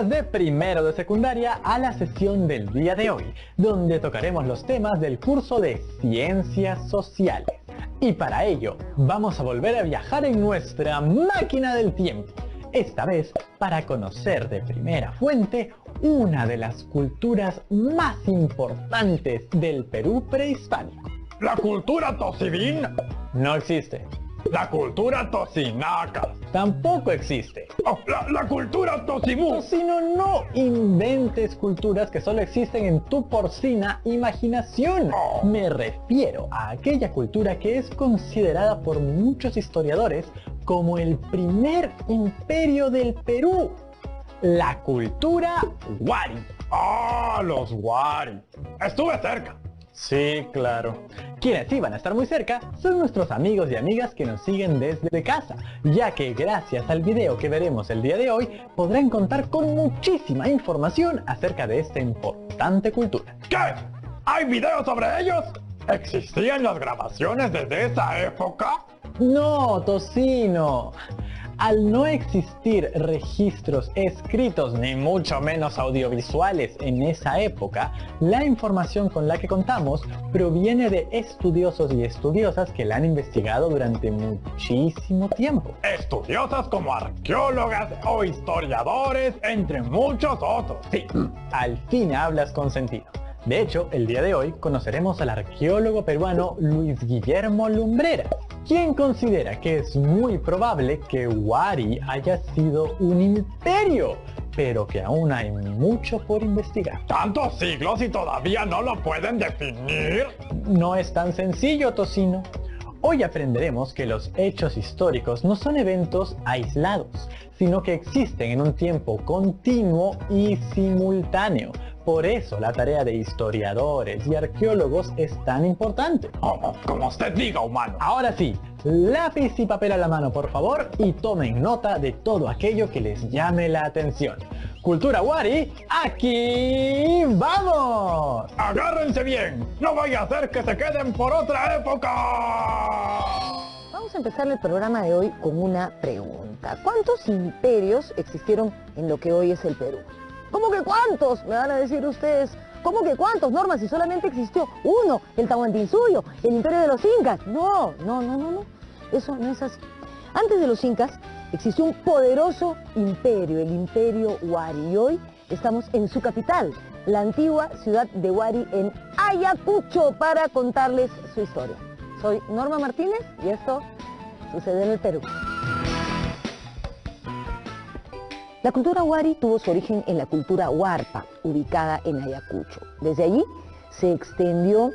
De primero de secundaria a la sesión del día de hoy, donde tocaremos los temas del curso de Ciencias Sociales. Y para ello, vamos a volver a viajar en nuestra máquina del tiempo. Esta vez para conocer de primera fuente una de las culturas más importantes del Perú prehispánico. ¿La cultura tocidín? No existe. ¿La cultura tocinaca? Tampoco existe. Oh, la cultura tosimú. Tocino, no inventes culturas que solo existen en tu porcina imaginación. Me refiero a aquella cultura que es considerada por muchos historiadores como el primer imperio del Perú. La cultura Wari. ¡Ah, los Wari! Estuve cerca. Sí, claro. Quienes sí van a estar muy cerca son nuestros amigos y amigas que nos siguen desde casa, ya que gracias al video que veremos el día de hoy podrán contar con muchísima información acerca de esta importante cultura. ¿Qué? ¿Hay videos sobre ellos? ¿Existían las grabaciones desde esa época? No, Tocino. Al no existir registros escritos ni mucho menos audiovisuales en esa época, la información con la que contamos proviene de estudiosos y estudiosas que la han investigado durante muchísimo tiempo. Estudiosas como arqueólogas o historiadores, entre muchos otros. Sí, al fin hablas con sentido. De hecho, el día de hoy conoceremos al arqueólogo peruano Luis Guillermo Lumbrera, quien considera que es muy probable que Wari haya sido un imperio, pero que aún hay mucho por investigar. ¿Tantos siglos y todavía no lo pueden definir? No es tan sencillo, Tocino. Hoy aprenderemos que los hechos históricos no son eventos aislados, sino que existen en un tiempo continuo y simultáneo. Por eso la tarea de historiadores y arqueólogos es tan importante. Como usted diga, humano. Ahora sí, lápiz y papel a la mano, por favor, y tomen nota de todo aquello que les llame la atención. Cultura Wari, ¡aquí vamos! ¡Agárrense bien! ¡No vaya a ser que se queden por otra época! Vamos a empezar el programa de hoy con una pregunta. ¿Cuántos imperios existieron en lo que hoy es el Perú? ¿Cómo que cuántos? Me van a decir ustedes. ¿Cómo que cuántos, Norma? Si solamente existió uno, el Tahuantinsuyo, el imperio de los incas. No. Eso no es así. Antes de los incas existió un poderoso imperio, el imperio Wari. Y hoy estamos en su capital, la antigua ciudad de Wari en Ayacucho, para contarles su historia. Soy Norma Martínez y esto sucede en el Perú. La cultura Wari tuvo su origen en la cultura Huarpa, ubicada en Ayacucho. Desde allí se extendió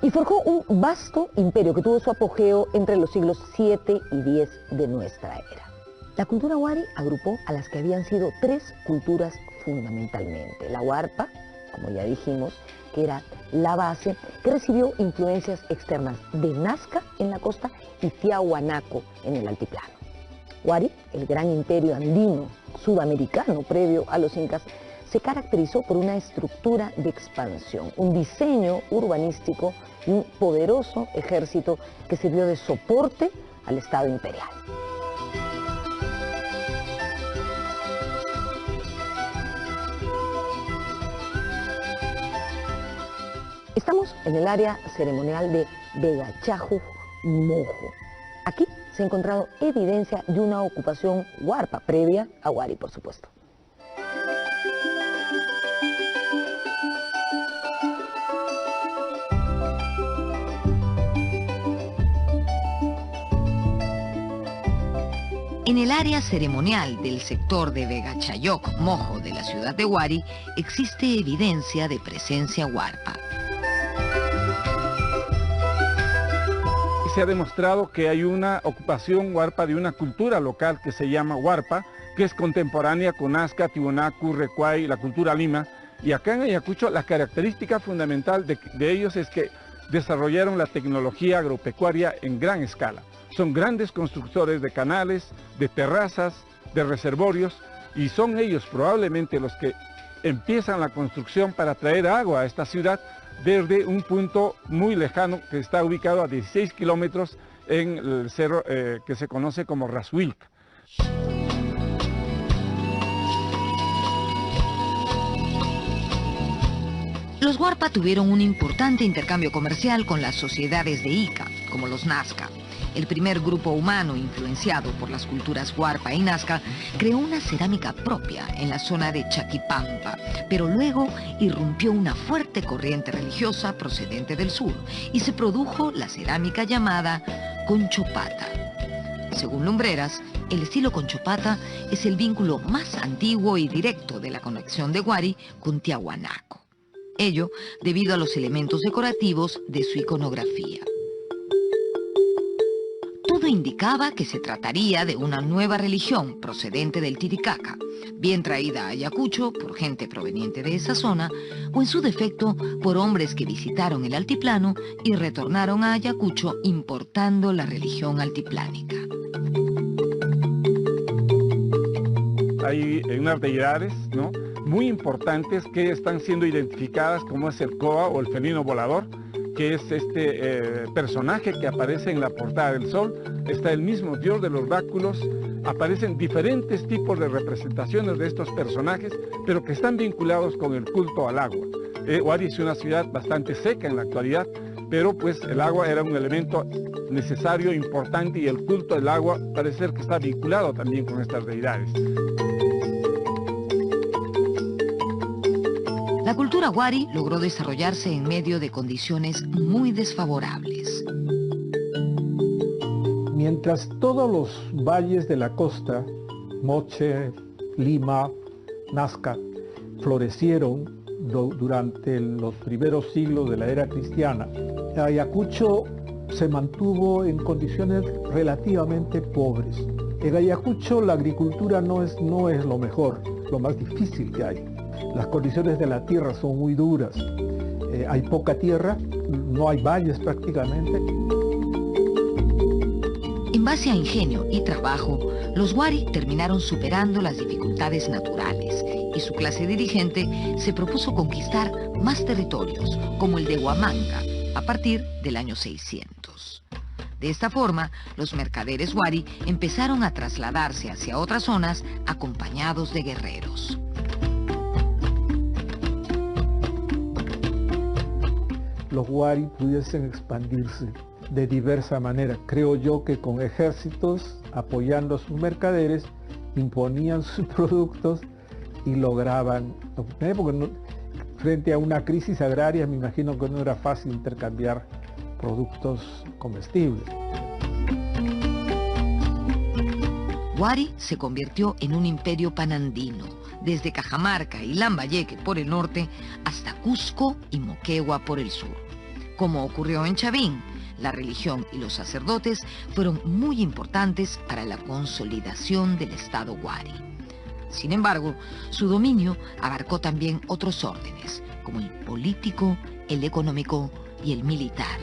y forjó un vasto imperio que tuvo su apogeo entre los siglos 7 y 10 de nuestra era. La cultura Wari agrupó a las que habían sido tres culturas fundamentalmente. La Huarpa, como ya dijimos, que era la base, que recibió influencias externas de Nazca en la costa y Tiahuanaco en el altiplano. Wari, el gran imperio andino sudamericano previo a los incas, se caracterizó por una estructura de expansión, un diseño urbanístico y un poderoso ejército que sirvió de soporte al Estado imperial. Estamos en el área ceremonial de Vegachajuc Mojo. Aquí se ha encontrado evidencia de una ocupación huarpa previa a Wari, por supuesto. En el área ceremonial del sector de Vegachayoc Mojo de la ciudad de Wari existe evidencia de presencia huarpa. Se ha demostrado que hay una ocupación huarpa de una cultura local que se llama huarpa, que es contemporánea con Nazca, Tiwanaku, Recuay, la cultura Lima. Y acá en Ayacucho la característica fundamental de ellos es que desarrollaron la tecnología agropecuaria en gran escala. Son grandes constructores de canales, de terrazas, de reservorios, y son ellos probablemente los que empiezan la construcción para traer agua a esta ciudad desde un punto muy lejano que está ubicado a 16 kilómetros en el cerro que se conoce como Rashuilca. Los Huarpa tuvieron un importante intercambio comercial con las sociedades de Ica, como los Nazca. El primer grupo humano influenciado por las culturas Huarpa y Nazca creó una cerámica propia en la zona de Chaquipampa, pero luego irrumpió una fuerte corriente religiosa procedente del sur y se produjo la cerámica llamada Conchopata. Según Lumbreras, el estilo Conchopata es el vínculo más antiguo y directo de la conexión de Huari con Tiahuanaco. Ello debido a los elementos decorativos de su iconografía. Todo indicaba que se trataría de una nueva religión procedente del Titicaca, bien traída a Ayacucho por gente proveniente de esa zona, o en su defecto por hombres que visitaron el altiplano y retornaron a Ayacucho importando la religión altiplánica. Hay unas deidades, ¿no?, muy importantes que están siendo identificadas, como es el Coa o el felino volador, que es este personaje que aparece en la portada del Sol. Está el mismo dios de los báculos, aparecen diferentes tipos de representaciones de estos personajes, pero que están vinculados con el culto al agua. Huari es una ciudad bastante seca en la actualidad, pero pues el agua era un elemento necesario, importante, y el culto del agua parece ser que está vinculado también con estas deidades. La cultura Huari logró desarrollarse en medio de condiciones muy desfavorables. Mientras todos los valles de la costa, Moche, Lima, Nazca, florecieron durante los primeros siglos de la era cristiana, Ayacucho se mantuvo en condiciones relativamente pobres. En Ayacucho la agricultura no es lo mejor, lo más difícil que hay. Las condiciones de la tierra son muy duras, hay poca tierra, no hay valles prácticamente. En base a ingenio y trabajo, los Huari terminaron superando las dificultades naturales y su clase dirigente se propuso conquistar más territorios, como el de Huamanga, a partir del año 600. De esta forma, los mercaderes Huari empezaron a trasladarse hacia otras zonas acompañados de guerreros. Los Huari pudiesen expandirse de diversa manera. Creo yo que con ejércitos apoyando a sus mercaderes, imponían sus productos y lograban obtener, porque frente a una crisis agraria me imagino que no era fácil intercambiar productos comestibles. Huari se convirtió en un imperio panandino, desde Cajamarca y Lambayeque por el norte hasta Cusco y Moquegua por el sur. Como ocurrió en Chavín, la religión y los sacerdotes fueron muy importantes para la consolidación del Estado Huari. Sin embargo, su dominio abarcó también otros órdenes, como el político, el económico y el militar.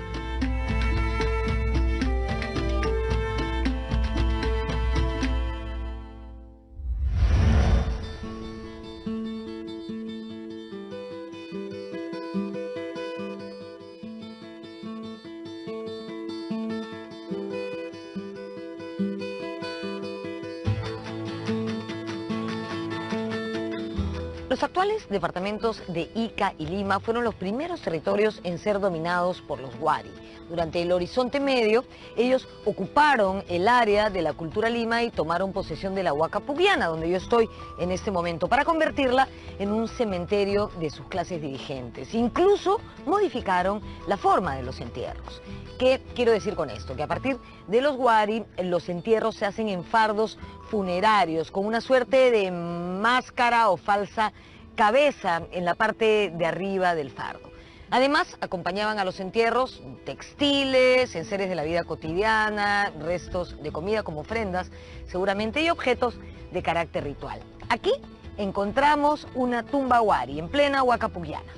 Los actuales departamentos de Ica y Lima fueron los primeros territorios en ser dominados por los Huari. Durante el Horizonte Medio, ellos ocuparon el área de la cultura Lima y tomaron posesión de la Huaca Pugliana, donde yo estoy en este momento, para convertirla en un cementerio de sus clases dirigentes. Incluso modificaron la forma de los entierros. ¿Qué quiero decir con esto? Que a partir de los Huari, los entierros se hacen en fardos funerarios, con una suerte de máscara o falsa cabeza en la parte de arriba del fardo. Además, acompañaban a los entierros textiles, enseres de la vida cotidiana, restos de comida como ofrendas, seguramente, y objetos de carácter ritual. Aquí encontramos una tumba Huari en plena Huaca Pugliana.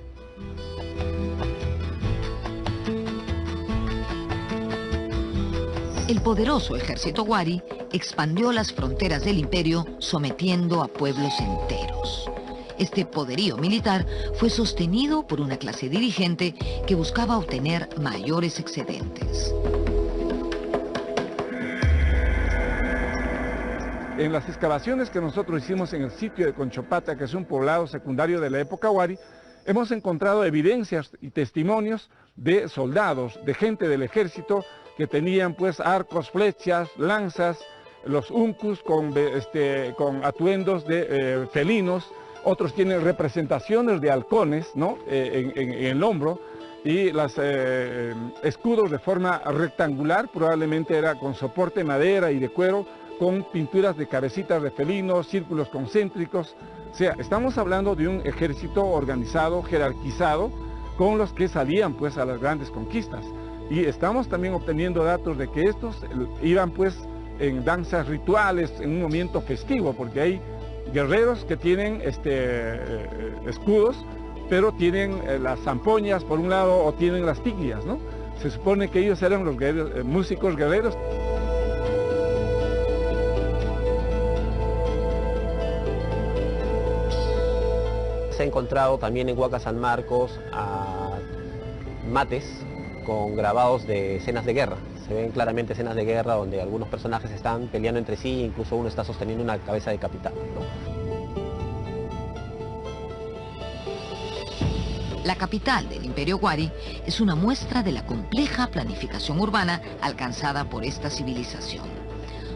El poderoso ejército Huari expandió las fronteras del imperio, sometiendo a pueblos enteros. Este poderío militar fue sostenido por una clase dirigente que buscaba obtener mayores excedentes. En las excavaciones que nosotros hicimos en el sitio de Conchopata, que es un poblado secundario de la época Huari, Hemos encontrado evidencias y testimonios de soldados, de gente del ejército que tenían pues arcos, flechas, lanzas, los uncus con atuendos de felinos, otros tienen representaciones de halcones, ¿no? en el hombro, y los escudos de forma rectangular, probablemente era con soporte de madera y de cuero, con pinturas de cabecitas de felinos, círculos concéntricos. O sea, estamos hablando de un ejército organizado, jerarquizado, con los que salían pues a las grandes conquistas. Y estamos también obteniendo datos de que estos iban pues en danzas rituales, en un momento festivo, porque hay guerreros que tienen escudos, pero tienen las zampoñas por un lado o tienen las tiglias, ¿no? Se supone que ellos eran los músicos guerreros. Se ha encontrado también en Huaca San Marcos mates con grabados de escenas de guerra. Se ven claramente escenas de guerra donde algunos personajes están peleando entre sí, incluso uno está sosteniendo una cabeza decapitada, ¿no? La capital del Imperio Wari es una muestra de la compleja planificación urbana alcanzada por esta civilización.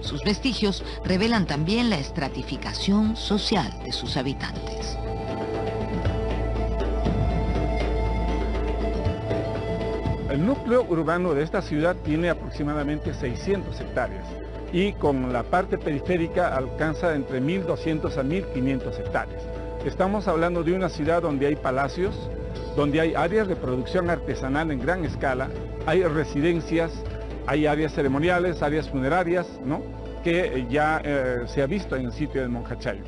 Sus vestigios revelan también la estratificación social de sus habitantes. El núcleo urbano de esta ciudad tiene aproximadamente 600 hectáreas y con la parte periférica alcanza entre 1.200 a 1.500 hectáreas. Estamos hablando de una ciudad donde hay palacios, donde hay áreas de producción artesanal en gran escala, hay residencias, hay áreas ceremoniales, áreas funerarias, ¿no? Que ya se ha visto en el sitio del Monjachayo.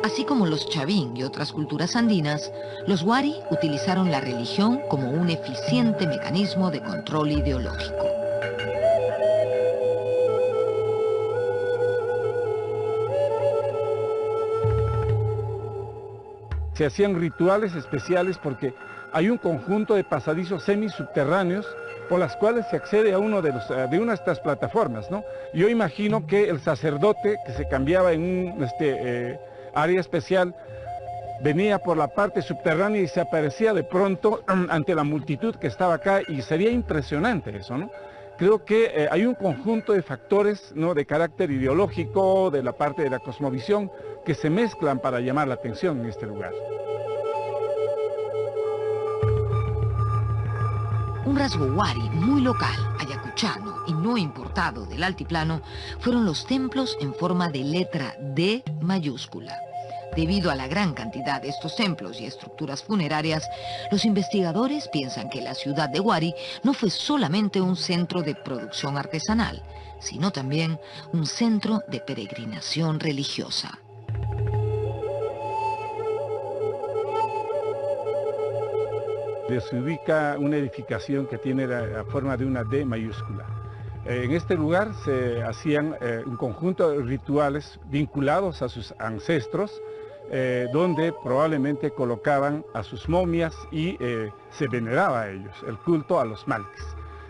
Así como los chavín y otras culturas andinas, los wari utilizaron la religión como un eficiente mecanismo de control ideológico. Se hacían rituales especiales porque hay un conjunto de pasadizos semisubterráneos por las cuales se accede a una de estas plataformas, ¿no? Yo imagino que el sacerdote que se cambiaba en un área especial venía por la parte subterránea y se aparecía de pronto ante la multitud que estaba acá y sería impresionante eso, ¿no? Creo que hay un conjunto de factores, ¿no? De carácter ideológico, de la parte de la cosmovisión, que se mezclan para llamar la atención en este lugar. Un rasgo wari muy local, ayacuchano y no importado del altiplano fueron los templos en forma de letra D mayúscula. Debido a la gran cantidad de estos templos y estructuras funerarias, los investigadores piensan que la ciudad de Wari no fue solamente un centro de producción artesanal, sino también un centro de peregrinación religiosa. Se ubica una edificación que tiene la forma de una D mayúscula. En este lugar se hacían un conjunto de rituales vinculados a sus ancestros, donde probablemente colocaban a sus momias y se veneraba a ellos, el culto a los malquis.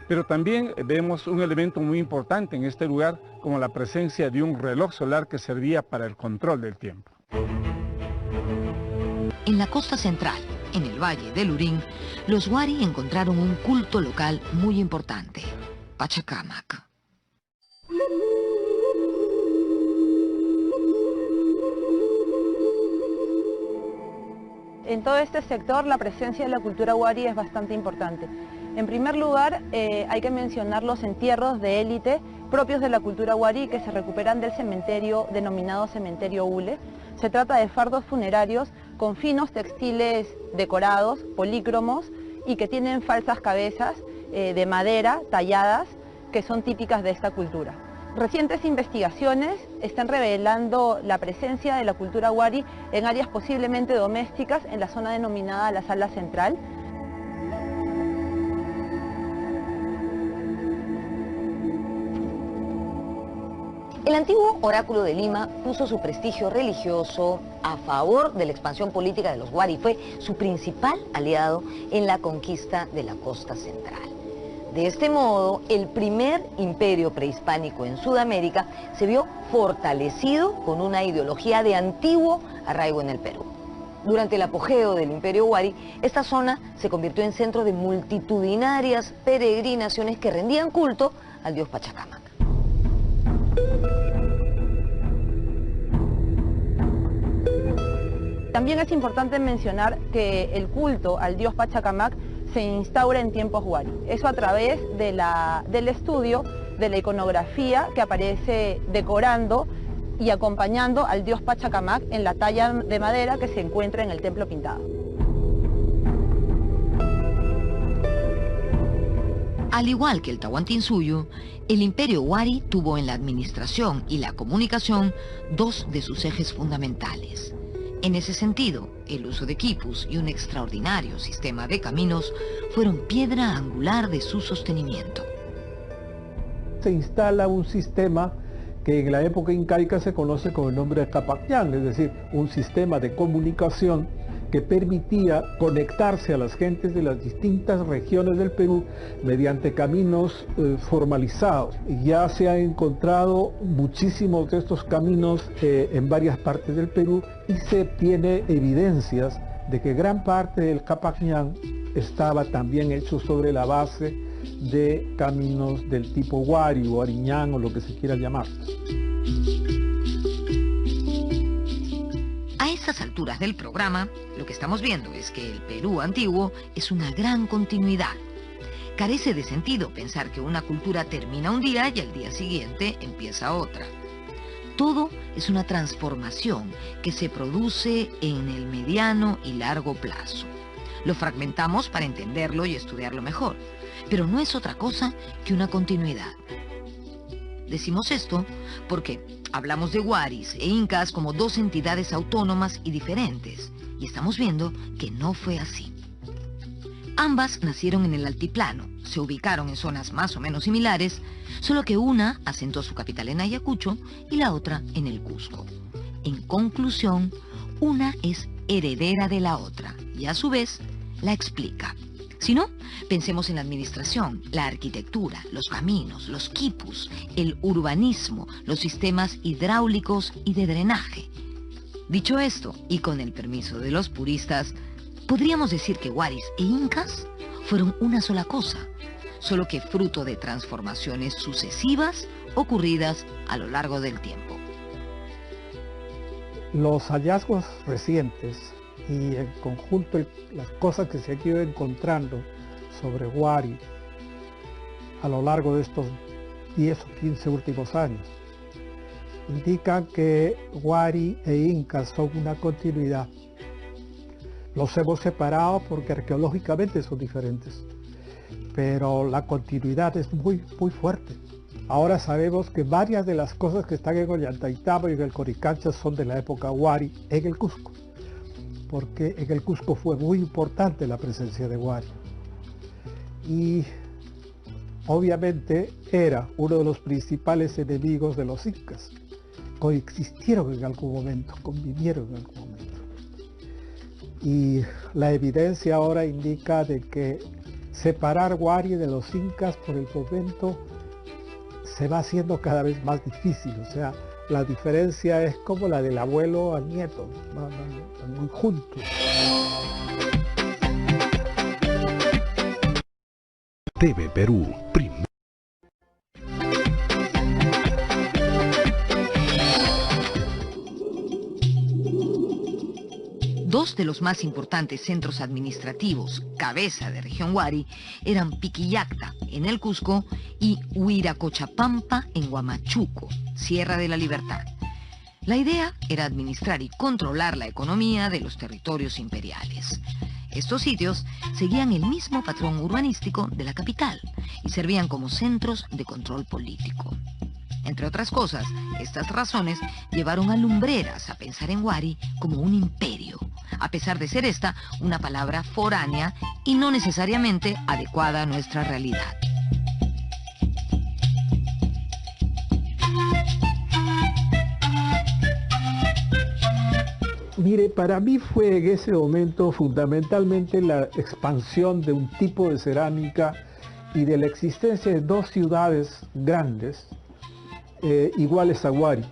Pero también vemos un elemento muy importante en este lugar, como la presencia de un reloj solar que servía para el control del tiempo. En la costa central, en el valle del Lurín, los wari encontraron un culto local muy importante, Pachacamac. En todo este sector la presencia de la cultura wari es bastante importante. En primer lugar, hay que mencionar los entierros de élite propios de la cultura wari que se recuperan del cementerio denominado Cementerio Hule. Se trata de fardos funerarios con finos textiles decorados, polícromos y que tienen falsas cabezas de madera talladas que son típicas de esta cultura. Recientes investigaciones están revelando la presencia de la cultura wari en áreas posiblemente domésticas en la zona denominada la Sala Central. El antiguo oráculo de Lima puso su prestigio religioso a favor de la expansión política de los wari. Fue su principal aliado en la conquista de la costa central. De este modo, el primer imperio prehispánico en Sudamérica se vio fortalecido con una ideología de antiguo arraigo en el Perú. Durante el apogeo del Imperio Huari, esta zona se convirtió en centro de multitudinarias peregrinaciones que rendían culto al dios Pachacamac. También es importante mencionar que el culto al dios Pachacamac se instaura en tiempos Huari. Eso a través del estudio de la iconografía que aparece decorando y acompañando al dios Pachacamac en la talla de madera que se encuentra en el templo pintado. Al igual que el Tahuantinsuyo, el Imperio Huari tuvo en la administración y la comunicación dos de sus ejes fundamentales. En ese sentido, el uso de quipus y un extraordinario sistema de caminos fueron piedra angular de su sostenimiento. Se instala un sistema que en la época incaica se conoce con el nombre de Capacñán, es decir, un sistema de comunicación que permitía conectarse a las gentes de las distintas regiones del Perú mediante caminos formalizados. Ya se han encontrado muchísimos de estos caminos en varias partes del Perú y se tiene evidencias de que gran parte del Capacñán estaba también hecho sobre la base de caminos del tipo Huari o Ariñán o lo que se quiera llamar. A estas alturas del programa, lo que estamos viendo es que el Perú antiguo es una gran continuidad. Carece de sentido pensar que una cultura termina un día y al día siguiente empieza otra. Todo es una transformación que se produce en el mediano y largo plazo. Lo fragmentamos para entenderlo y estudiarlo mejor, pero no es otra cosa que una continuidad. Decimos esto porque hablamos de Huaris e Incas como dos entidades autónomas y diferentes, y estamos viendo que no fue así. Ambas nacieron en el altiplano, se ubicaron en zonas más o menos similares, solo que una asentó su capital en Ayacucho y la otra en el Cusco. En conclusión, una es heredera de la otra y a su vez la explica. Si no, pensemos en la administración, la arquitectura, los caminos, los quipus, el urbanismo, los sistemas hidráulicos y de drenaje. Dicho esto, y con el permiso de los puristas, podríamos decir que Huaris e Incas fueron una sola cosa, solo que fruto de transformaciones sucesivas ocurridas a lo largo del tiempo. Los hallazgos recientes y en conjunto las cosas que se han ido encontrando sobre Huari a lo largo de estos 10 o 15 últimos años indican que Huari e Incas son una continuidad. Los hemos separado porque arqueológicamente son diferentes, pero la continuidad es muy fuerte. Ahora sabemos que varias de las cosas que están en Ollantaytambo y en el Coricancha son de la época Huari en el Cusco, porque en el Cusco fue muy importante la presencia de Huari. Y obviamente era uno de los principales enemigos de los incas. Coexistieron en algún momento, convivieron en algún momento. Y la evidencia ahora indica de que separar Huari de los incas por el momento se va haciendo cada vez más difícil. O sea, la diferencia es como la del abuelo al nieto, van muy juntos. TV Perú, Dos de los más importantes centros administrativos, cabeza de región Huari, eran Piquillacta, en el Cusco, y Huiracochapampa, en Huamachuco, Sierra de la Libertad. La idea era administrar y controlar la economía de los territorios imperiales. Estos sitios seguían el mismo patrón urbanístico de la capital y servían como centros de control político. Entre otras cosas, estas razones llevaron a Lumbreras a pensar en Huari como un imperio, a pesar de ser esta una palabra foránea y no necesariamente adecuada a nuestra realidad. Mire, para mí fue en ese momento fundamentalmente la expansión de un tipo de cerámica y de la existencia de dos ciudades grandes iguales a Huari.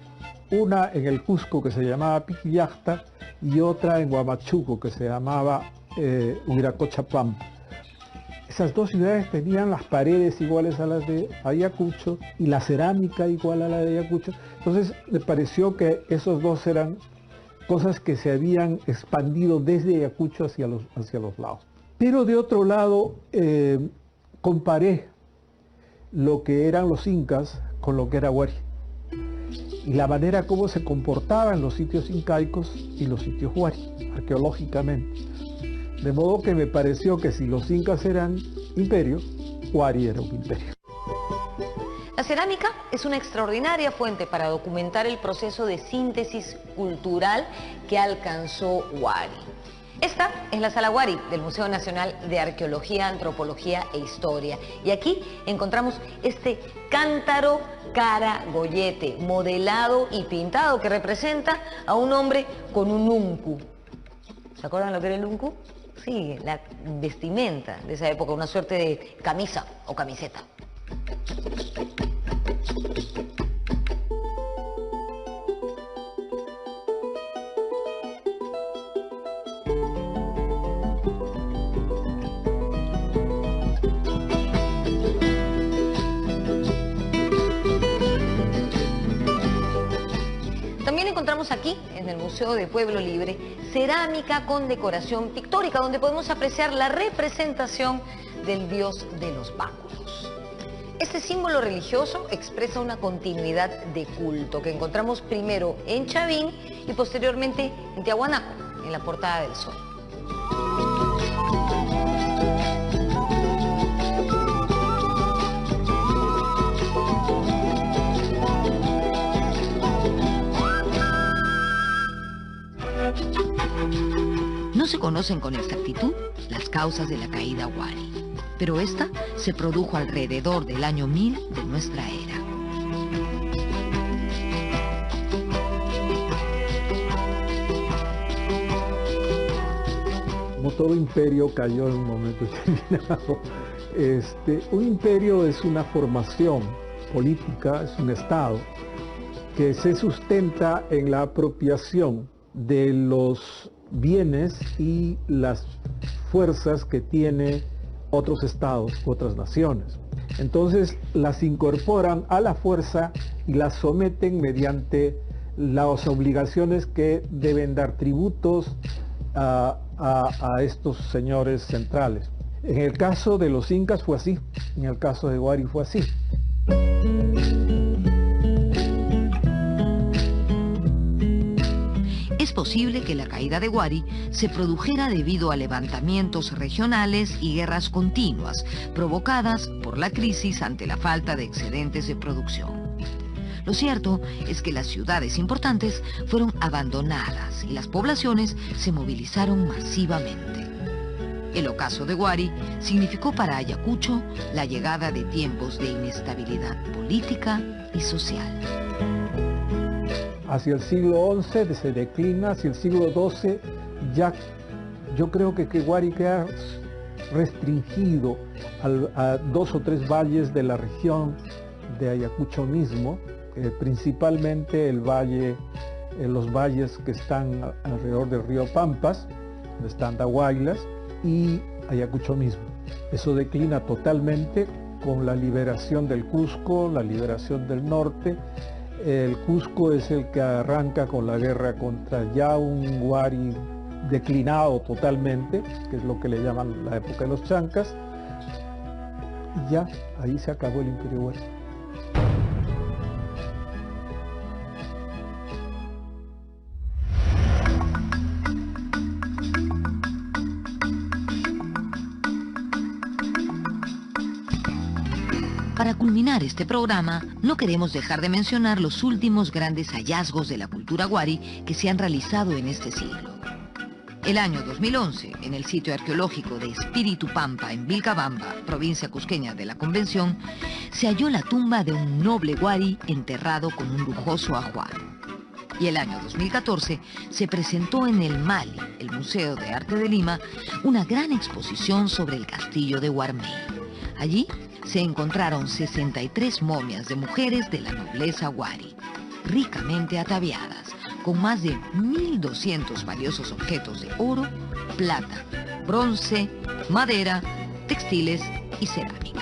Una en el Cusco que se llamaba Piquillacta y otra en Huamachuco que se llamaba Huiracocha-Pampa. Esas dos ciudades tenían las paredes iguales a las de Ayacucho y la cerámica igual a la de Ayacucho. Entonces me pareció que esos dos eran cosas que se habían expandido desde Ayacucho hacia los lados. Pero de otro lado, comparé lo que eran los incas con lo que era Huari. Y la manera como se comportaban los sitios incaicos y los sitios Huari, arqueológicamente. De modo que me pareció que si los incas eran imperio, Huari era un imperio. La cerámica es una extraordinaria fuente para documentar el proceso de síntesis cultural que alcanzó Huari. Esta es la Sala Huari del Museo Nacional de Arqueología, Antropología e Historia. Y aquí encontramos este cántaro caragollete, modelado y pintado, que representa a un hombre con un uncu. ¿Se acuerdan lo que era el uncu? Sí, la vestimenta de esa época, una suerte de camisa o camiseta. También encontramos aquí, en el Museo de Pueblo Libre, cerámica con decoración pictórica, donde podemos apreciar la representación del dios de los báculos. Este símbolo religioso expresa una continuidad de culto que encontramos primero en Chavín y posteriormente en Tiahuanaco, en la Portada del Sol. No se conocen con exactitud las causas de la caída Huari, pero esta se produjo alrededor del año 1000 de nuestra era. Como todo imperio cayó en un momento determinado. Un imperio es una formación política, es un estado que se sustenta en la apropiación de los bienes y las fuerzas que tiene otros estados, otras naciones. Entonces las incorporan a la fuerza y las someten mediante las obligaciones que deben dar tributos a estos señores centrales. En el caso de los incas fue así, en el caso de Huari fue así. Es posible que la caída de Huari se produjera debido a levantamientos regionales y guerras continuas, provocadas por la crisis ante la falta de excedentes de producción. Lo cierto es que las ciudades importantes fueron abandonadas y las poblaciones se movilizaron masivamente. El ocaso de Huari significó para Ayacucho la llegada de tiempos de inestabilidad política y social. Hacia el siglo XI se declina, hacia el siglo XII ya yo creo que Huari queda restringido a 2 o 3 valles de la región de Ayacucho mismo, principalmente el valle, los valles que están alrededor del río Pampas, donde están Dahuaylas, y Ayacucho mismo. Eso declina totalmente con la liberación del Cusco, la liberación del norte. El Cusco es el que arranca con la guerra contra ya un Huari declinado totalmente, que es lo que le llaman la época de los Chancas, y ya ahí se acabó el Imperio Huari. Para culminar este programa, no queremos dejar de mencionar los últimos grandes hallazgos de la cultura Huari que se han realizado en este siglo. El año 2011, en el sitio arqueológico de Espíritu Pampa, en Vilcabamba, provincia cusqueña de la Convención, se halló la tumba de un noble Huari enterrado con un lujoso ajuar. Y el año 2014 se presentó en el Mali, el Museo de Arte de Lima, una gran exposición sobre el castillo de Huarmey. Allí se encontraron 63 momias de mujeres de la nobleza wari, ricamente ataviadas, con más de 1.200 valiosos objetos de oro, plata, bronce, madera, textiles y cerámica.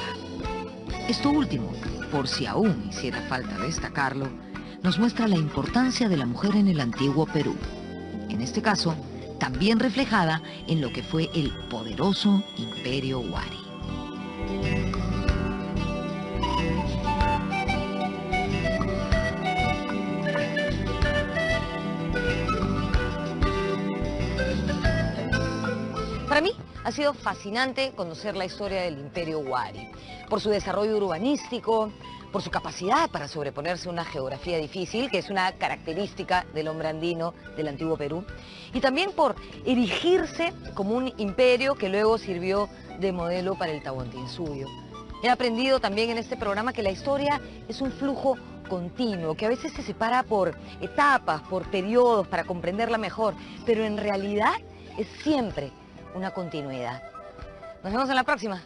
Esto último, por si aún hiciera falta destacarlo, nos muestra la importancia de la mujer en el antiguo Perú. En este caso, también reflejada en lo que fue el poderoso Imperio Wari. Para mí ha sido fascinante conocer la historia del Imperio Wari, por su desarrollo urbanístico, por su capacidad para sobreponerse a una geografía difícil, que es una característica del hombre andino del antiguo Perú, y también por erigirse como un imperio que luego sirvió de modelo para el Tahuantinsuyo. He aprendido también en este programa que la historia es un flujo continuo, que a veces se separa por etapas, por periodos, para comprenderla mejor, pero en realidad es siempre una continuidad. Nos vemos en la próxima.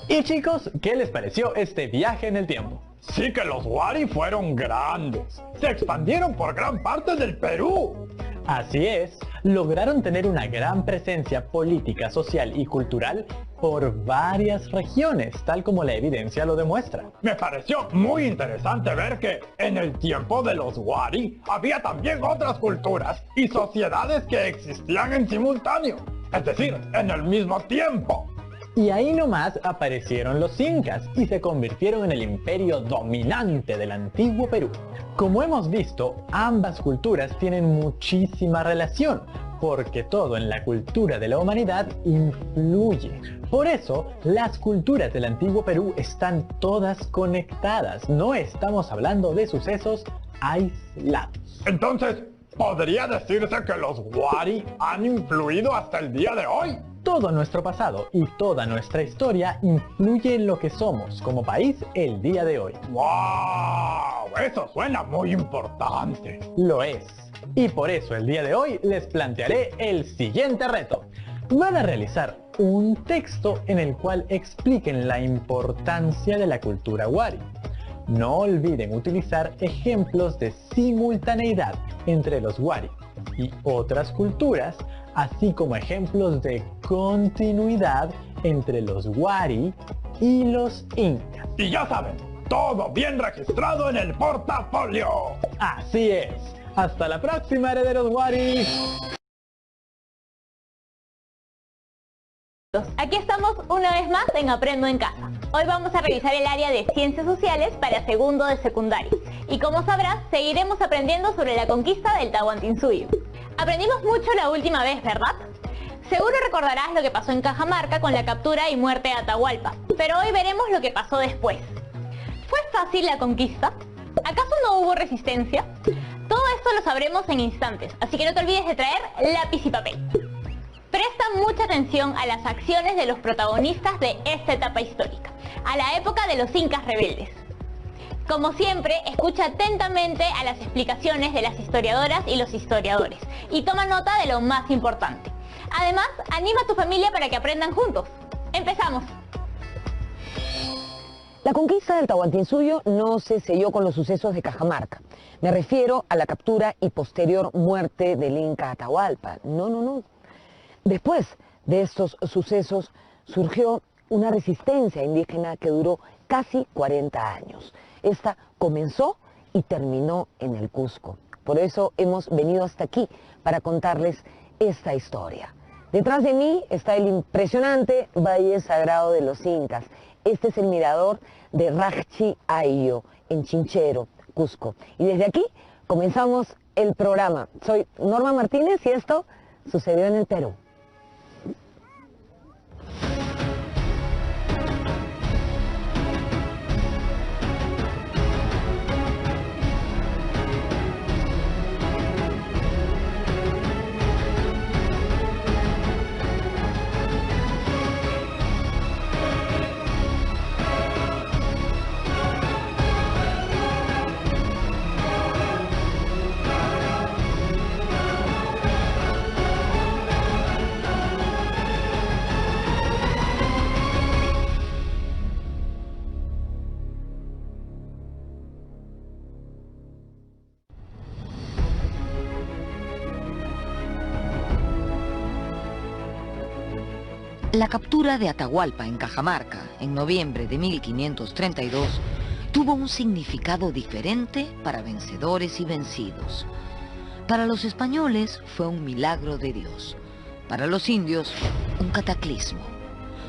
Y chicos, ¿qué les pareció este viaje en el tiempo? Sí que los Wari fueron grandes. Se expandieron por gran parte del Perú. Así es, lograron tener una gran presencia política, social y cultural por varias regiones, tal como la evidencia lo demuestra. Me pareció muy interesante ver que en el tiempo de los Wari había también otras culturas y sociedades que existían en simultáneo, es decir, en el mismo tiempo. Y ahí nomás aparecieron los incas y se convirtieron en el imperio dominante del antiguo Perú. Como hemos visto, ambas culturas tienen muchísima relación, porque todo en la cultura de la humanidad influye. Por eso, las culturas del antiguo Perú están todas conectadas, no estamos hablando de sucesos aislados. Entonces, ¿podría decirse que los Wari han influido hasta el día de hoy? Todo nuestro pasado y toda nuestra historia influye en lo que somos como país el día de hoy. ¡Wow! Eso suena muy importante. Lo es. Y por eso el día de hoy les plantearé el siguiente reto. Van a realizar un texto en el cual expliquen la importancia de la cultura Wari. No olviden utilizar ejemplos de simultaneidad entre los Wari y otras culturas, así como ejemplos de continuidad entre los Wari y los incas. Y ya saben, todo bien registrado en el portafolio. Así es. Hasta la próxima, herederos Wari. Aquí estamos una vez más en Aprendo en Casa. Hoy vamos a revisar el área de Ciencias Sociales para segundo de secundaria. Y como sabrás, seguiremos aprendiendo sobre la conquista del Tahuantinsuyo. Aprendimos mucho la última vez, ¿verdad? Seguro recordarás lo que pasó en Cajamarca con la captura y muerte de Atahualpa, pero hoy veremos lo que pasó después. ¿Fue fácil la conquista? ¿Acaso no hubo resistencia? Todo esto lo sabremos en instantes, así que no te olvides de traer lápiz y papel. Presta mucha atención a las acciones de los protagonistas de esta etapa histórica, a la época de los incas rebeldes. Como siempre, escucha atentamente a las explicaciones de las historiadoras y los historiadores, y toma nota de lo más importante. Además, anima a tu familia para que aprendan juntos. ¡Empezamos! La conquista del Tahuantinsuyo no se selló con los sucesos de Cajamarca. Me refiero a la captura y posterior muerte del Inca Atahualpa. No. Después de estos sucesos surgió una resistencia indígena que duró casi 40 años. Esta comenzó y terminó en el Cusco. Por eso hemos venido hasta aquí para contarles esta historia. Detrás de mí está el impresionante Valle Sagrado de los Incas. Este es el mirador de Rajchi Ayo, en Chinchero, Cusco. Y desde aquí comenzamos el programa. Soy Norma Martínez y esto sucedió en el Perú. La captura de Atahualpa en Cajamarca en noviembre de 1532 tuvo un significado diferente para vencedores y vencidos. Para los españoles fue un milagro de Dios. Para los indios, un cataclismo.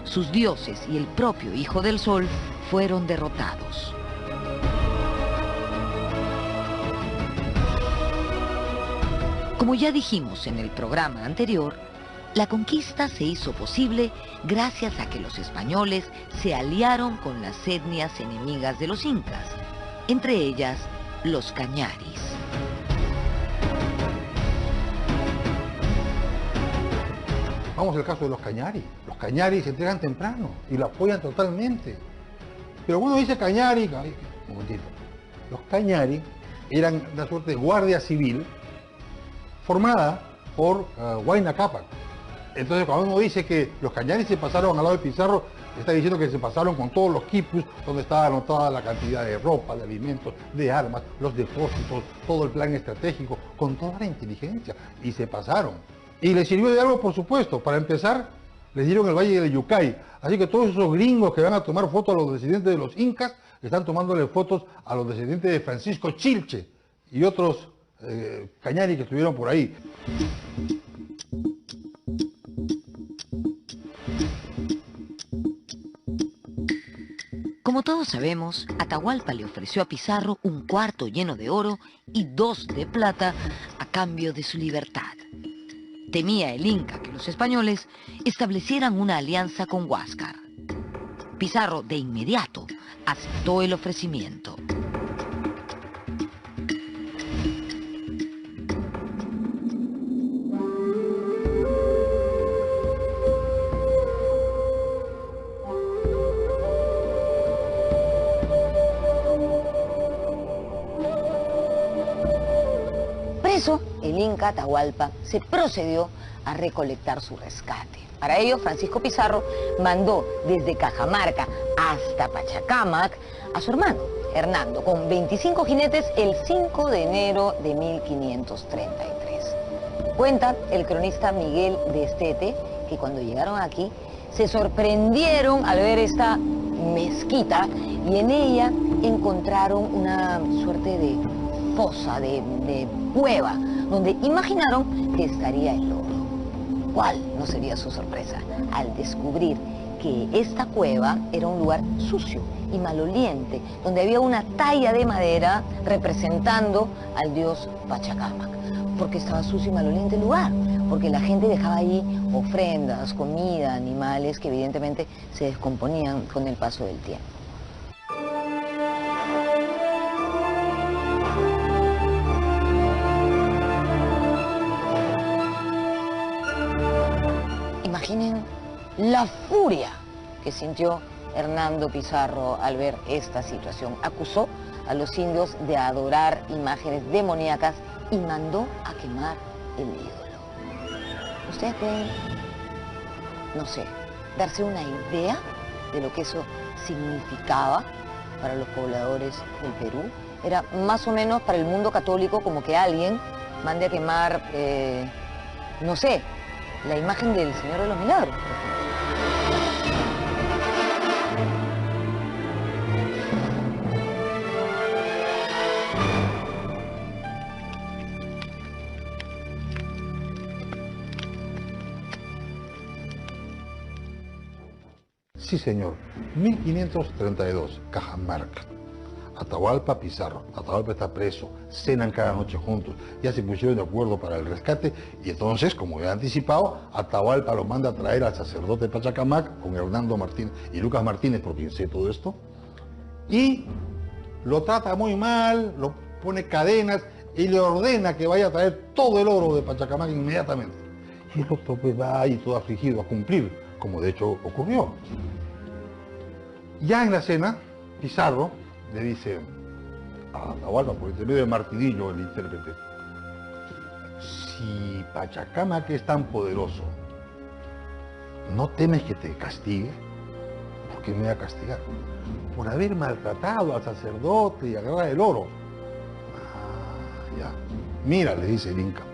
Sus dioses y el propio Hijo del Sol fueron derrotados. Como ya dijimos en el programa anterior, la conquista se hizo posible gracias a que los españoles se aliaron con las etnias enemigas de los incas, entre ellas los cañaris. Vamos al caso de los cañaris. Los cañaris se entregan temprano y lo apoyan totalmente. Pero bueno, dice cañari, un momentito. Los cañaris eran una suerte de guardia civil formada por Huayna Cápac. Entonces cuando uno dice que los cañaris se pasaron al lado de Pizarro, está diciendo que se pasaron con todos los quipus donde estaba anotada la cantidad de ropa, de alimentos, de armas, los depósitos, todo el plan estratégico, con toda la inteligencia, y se pasaron. Y les sirvió de algo, por supuesto. Para empezar, les dieron el Valle del Yucay. Así que todos esos gringos que van a tomar fotos a los descendientes de los incas, están tomándole fotos a los descendientes de Francisco Chilche y otros cañaris que estuvieron por ahí. Como todos sabemos, Atahualpa le ofreció a Pizarro un cuarto lleno de oro y 2 de plata a cambio de su libertad. Temía el Inca que los españoles establecieran una alianza con Huáscar. Pizarro de inmediato aceptó el ofrecimiento. Preso, el Inca Atahualpa se procedió a recolectar su rescate. Para ello, Francisco Pizarro mandó desde Cajamarca hasta Pachacámac a su hermano, Hernando, con 25 jinetes el 5 de enero de 1533. Cuenta el cronista Miguel de Estete que cuando llegaron aquí se sorprendieron al ver esta mezquita y en ella encontraron una suerte de fosa, de cueva, donde imaginaron que estaría el oro. ¿Cuál no sería su sorpresa al descubrir que esta cueva era un lugar sucio y maloliente, donde había una talla de madera representando al dios Pachacámac? Porque estaba sucio y maloliente el lugar, porque la gente dejaba allí ofrendas, comida, animales que evidentemente se descomponían con el paso del tiempo. Imaginen la furia que sintió Hernando Pizarro al ver esta situación. Acusó a los indios de adorar imágenes demoníacas y mandó a quemar el ídolo. ¿Ustedes pueden, no sé, darse una idea de lo que eso significaba para los pobladores del Perú? Era más o menos para el mundo católico como que alguien mande a quemar, no sé, la imagen del Señor de los Milagros. Sí, señor. 1532, Cajamarca. Atahualpa, Pizarro. Atahualpa está preso, cenan cada noche juntos, ya se pusieron de acuerdo para el rescate y entonces, como he anticipado, Atahualpa lo manda a traer al sacerdote Pachacámac con Hernando Martínez y Lucas Martínez, por quien sé todo esto, y lo trata muy mal, lo pone cadenas y le ordena que vaya a traer todo el oro de Pachacámac inmediatamente. Y el otro pues va ahí todo afligido a cumplir, como de hecho ocurrió. Ya en la cena, Pizarro le dice a Atahualpa, por intermedio de Martinillo, el intérprete, si Pachacámac es tan poderoso, ¿no temes que te castigue? ¿Por qué me va a castigar? Por haber maltratado al sacerdote y agarrar el oro. Ah, ya. Mira, le dice el Inca,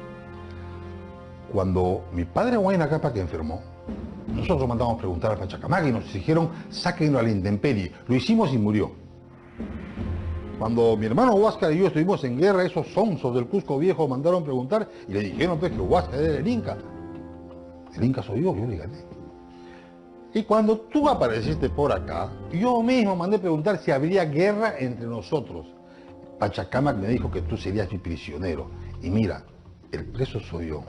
cuando mi padre Huayna Cápac enfermó, Nosotros mandamos preguntar a Pachacamac y nos dijeron, sáquenlo a la intemperie. Lo hicimos y murió. Cuando mi hermano Huáscar y yo estuvimos en guerra, esos sonsos del Cusco Viejo mandaron preguntar y le dijeron pues que Huáscar era el Inca. El Inca soy yo le gané. Y cuando tú apareciste por acá, yo mismo mandé preguntar si habría guerra entre nosotros. Pachacamac me dijo que tú serías mi prisionero. Y mira, el preso soy yo.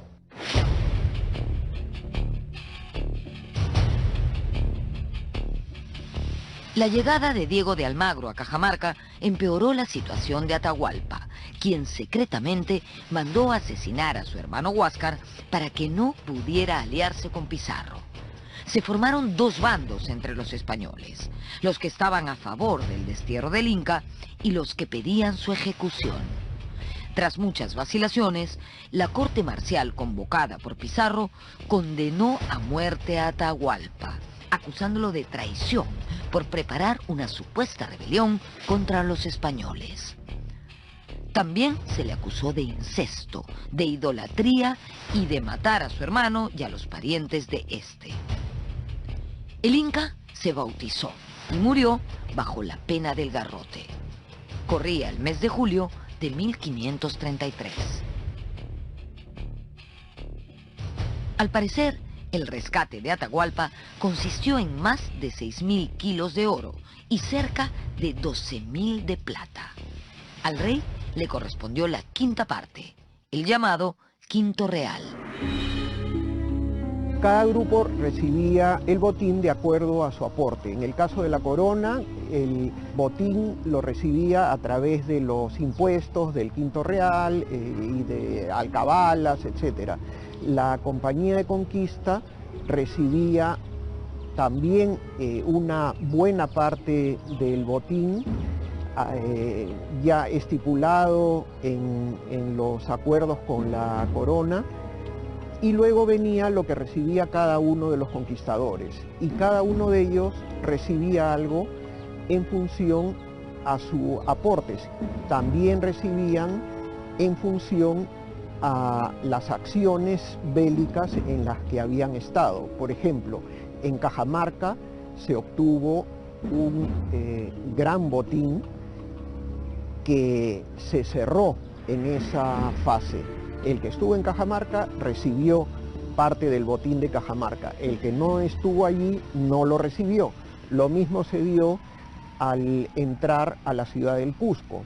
La llegada de Diego de Almagro a Cajamarca empeoró la situación de Atahualpa, quien secretamente mandó asesinar a su hermano Huáscar para que no pudiera aliarse con Pizarro. Se formaron dos bandos entre los españoles, los que estaban a favor del destierro del Inca y los que pedían su ejecución. Tras muchas vacilaciones, la corte marcial convocada por Pizarro condenó a muerte a Atahualpa, acusándolo de traición por preparar una supuesta rebelión contra los españoles. También se le acusó de incesto, de idolatría y de matar a su hermano y a los parientes de este. El Inca se bautizó y murió bajo la pena del garrote. Corría el mes de julio de 1533. Al parecer, el rescate de Atahualpa consistió en más de 6.000 kilos de oro y cerca de 12.000 de plata. Al rey le correspondió la quinta parte, el llamado quinto real. Cada grupo recibía el botín de acuerdo a su aporte. En el caso de la corona, el botín lo recibía a través de los impuestos del quinto real y de alcabalas, etc. La compañía de conquista recibía también una buena parte del botín ya estipulado en los acuerdos con la corona, y luego venía lo que recibía cada uno de los conquistadores, y cada uno de ellos recibía algo en función a sus aportes. También recibían en función a las acciones bélicas en las que habían estado. Por ejemplo, en Cajamarca se obtuvo un gran botín que se cerró en esa fase. El que estuvo en Cajamarca recibió parte del botín de Cajamarca. El que no estuvo allí no lo recibió. Lo mismo se dio al entrar a la ciudad del Cusco.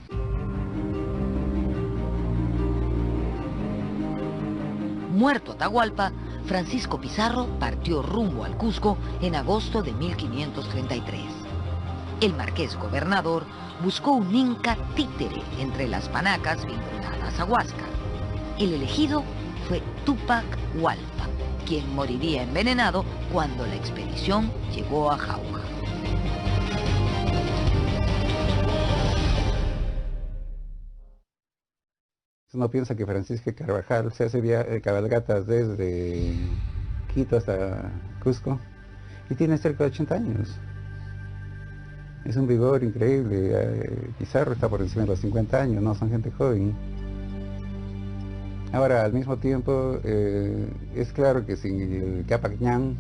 Muerto Atahualpa, Francisco Pizarro partió rumbo al Cusco en agosto de 1533. El marqués gobernador buscó un inca títere entre las panacas vinculadas a Huáscar. El elegido fue Túpac Hualpa, quien moriría envenenado cuando la expedición llegó a Jauja. Uno piensa que Francisco Carvajal se hace cabalgatas desde Quito hasta Cusco y tiene cerca de 80 años. Es un vigor increíble. Pizarro está por encima de los 50 años, no son gente joven. Ahora, al mismo tiempo, es claro que sin el Capac Ñan,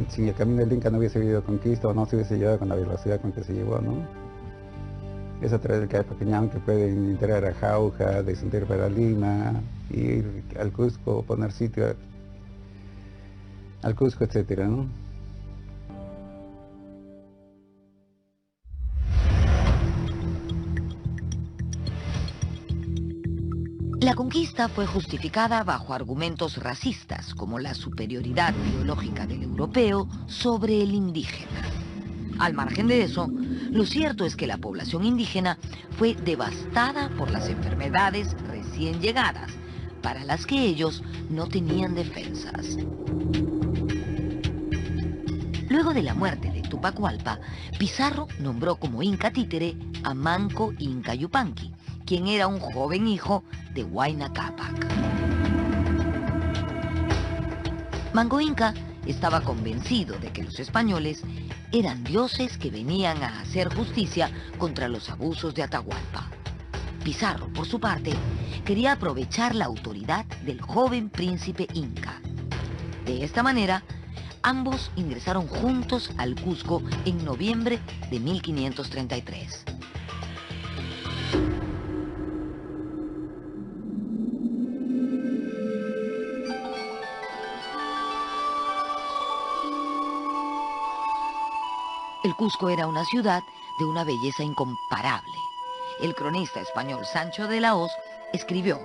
sin el camino del Inca no hubiese habido conquista o no se hubiese llevado con la velocidad con que se llevó, ¿no? Es a través del Capac Ñan que pueden entrar a Jauja, descender para Lima, ir al Cusco, poner sitio al Cusco, etcétera, ¿no? La conquista fue justificada bajo argumentos racistas, como la superioridad biológica del europeo sobre el indígena. Al margen de eso, lo cierto es que la población indígena fue devastada por las enfermedades recién llegadas, para las que ellos no tenían defensas. Luego de la muerte de Túpac Hualpa, Pizarro nombró como inca títere a Manco Inca Yupanqui, quien era un joven hijo de Huayna Cápac. Manco Inca estaba convencido de que los españoles eran dioses que venían a hacer justicia contra los abusos de Atahualpa. Pizarro, por su parte, quería aprovechar la autoridad del joven príncipe inca. De esta manera, Ambos ingresaron juntos al Cusco en noviembre de 1533. El Cusco era una ciudad de una belleza incomparable. El cronista español Sancho de la Hoz escribió: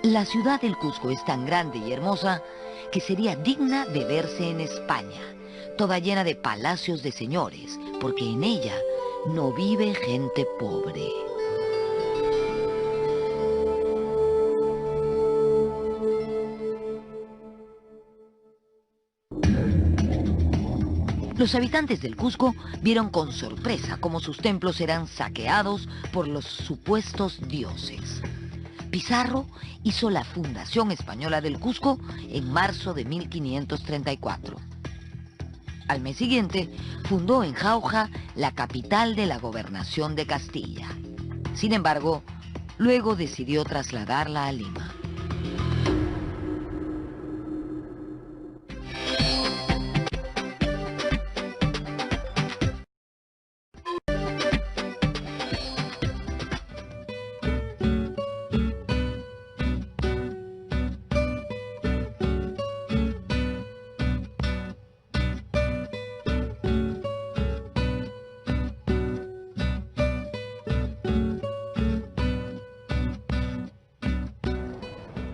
«La ciudad del Cusco es tan grande y hermosa que sería digna de verse en España, toda llena de palacios de señores, porque en ella no vive gente pobre». Los habitantes del Cusco vieron con sorpresa cómo sus templos eran saqueados por los supuestos dioses. Pizarro hizo la fundación española del Cusco en marzo de 1534. Al mes siguiente, fundó en Jauja la capital de la gobernación de Castilla. Sin embargo, luego decidió trasladarla a Lima.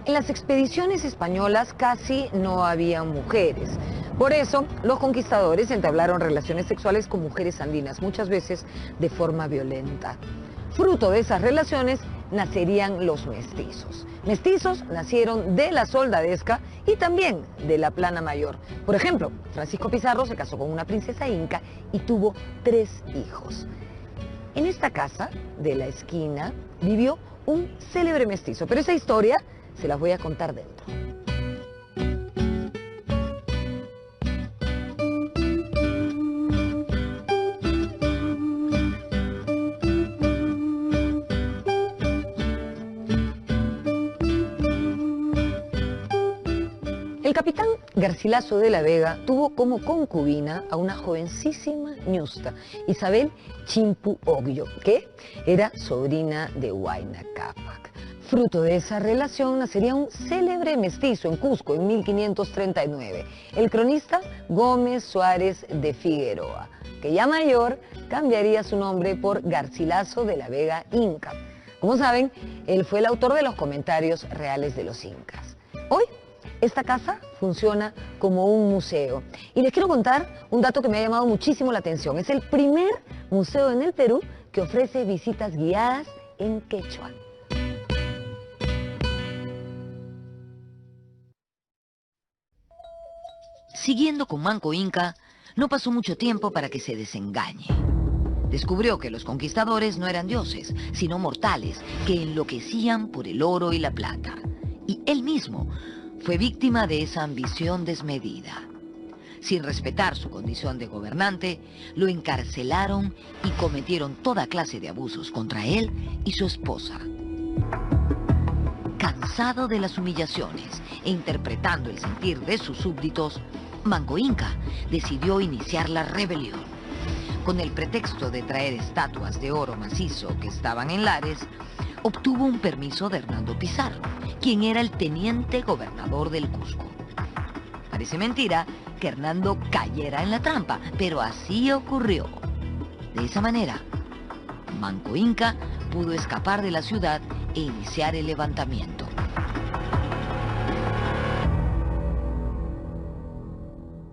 En las expediciones españolas casi no había mujeres. Por eso, los conquistadores entablaron relaciones sexuales con mujeres andinas, muchas veces de forma violenta. Fruto de esas relaciones nacerían los mestizos. Mestizos nacieron de la soldadesca y también de la plana mayor. Por ejemplo, Francisco Pizarro se casó con una princesa inca y tuvo 3 hijos. En esta casa de la esquina vivió un célebre mestizo, pero esa historia se las voy a contar dentro. El capitán Garcilaso de la Vega tuvo como concubina a una jovencísima ñusta, Isabel Chimpu Ogllo, que era sobrina de Huayna Cápac. Fruto de esa relación nacería un célebre mestizo en Cusco en 1539, el cronista Gómez Suárez de Figueroa, que ya mayor cambiaría su nombre por Garcilaso de la Vega Inca. Como saben, él fue el autor de los comentarios reales de los incas. Hoy, esta casa funciona como un museo. Y les quiero contar un dato que me ha llamado muchísimo la atención. Es el primer museo en el Perú que ofrece visitas guiadas en quechua. Siguiendo con Manco Inca, no pasó mucho tiempo para que se desengañe. Descubrió que los conquistadores no eran dioses, sino mortales que enloquecían por el oro y la plata. Y él mismo fue víctima de esa ambición desmedida. Sin respetar su condición de gobernante, lo encarcelaron y cometieron toda clase de abusos contra él y su esposa. Cansado de las humillaciones e interpretando el sentir de sus súbditos, Manco Inca decidió iniciar la rebelión. Con el pretexto de traer estatuas de oro macizo que estaban en Lares, obtuvo un permiso de Hernando Pizarro, quien era el teniente gobernador del Cusco. Parece mentira que Hernando cayera en la trampa, pero así ocurrió. De esa manera, Manco Inca pudo escapar de la ciudad e iniciar el levantamiento.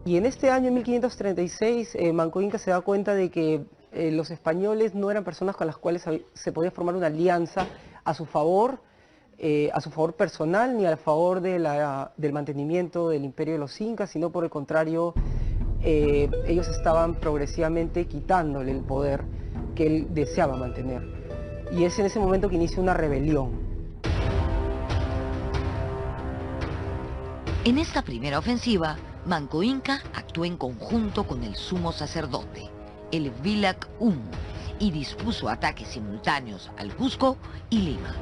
Y en este año, en 1536, Manco Inca se da cuenta de que los españoles no eran personas con las cuales se podía formar una alianza a su favor personal, ni a favor del mantenimiento del imperio de los incas, sino por el contrario, ellos estaban progresivamente quitándole el poder que él deseaba mantener. Y es en ese momento que inicia una rebelión. En esta primera ofensiva, Manco Inca actuó en conjunto con el sumo sacerdote, el Vilac Humo, y dispuso ataques simultáneos al Cusco y Lima.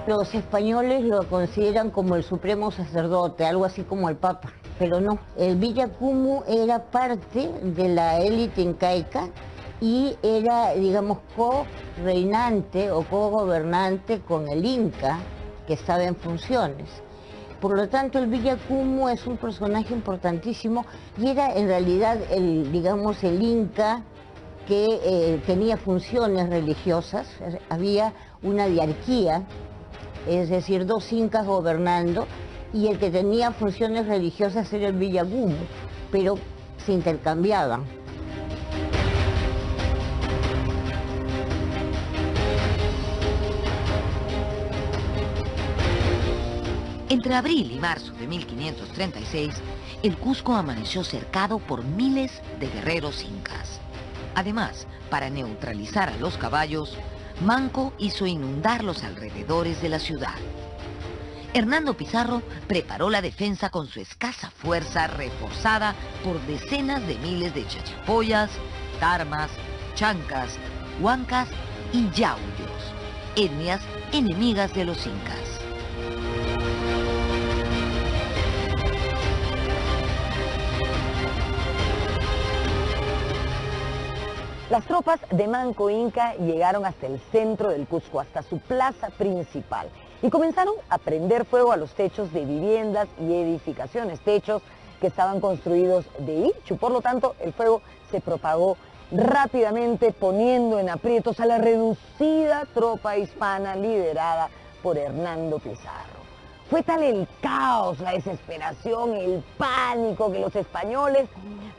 Los españoles lo consideran como el supremo sacerdote, algo así como el Papa, pero no. El Villacumo era parte de la élite incaica y era, digamos, co-reinante o co-gobernante con el Inca, que estaba en funciones. Por lo tanto, el Villacumo es un personaje importantísimo y era en realidad el Inca que tenía funciones religiosas. Había una diarquía, es decir, 2 incas gobernando, y el que tenía funciones religiosas era el Villacumo, pero se intercambiaban. Entre abril y marzo de 1536, el Cusco amaneció cercado por miles de guerreros incas. Además, para neutralizar a los caballos, Manco hizo inundar los alrededores de la ciudad. Hernando Pizarro preparó la defensa con su escasa fuerza reforzada por decenas de miles de chachapoyas, tarmas, chancas, huancas y yauyos, etnias enemigas de los incas. Las tropas de Manco Inca llegaron hasta el centro del Cusco, hasta su plaza principal, y comenzaron a prender fuego a los techos de viviendas y edificaciones, techos que estaban construidos de ichu. Por lo tanto, el fuego se propagó rápidamente, poniendo en aprietos a la reducida tropa hispana liderada por Hernando Pizarro. Fue tal el caos, la desesperación, el pánico, que los españoles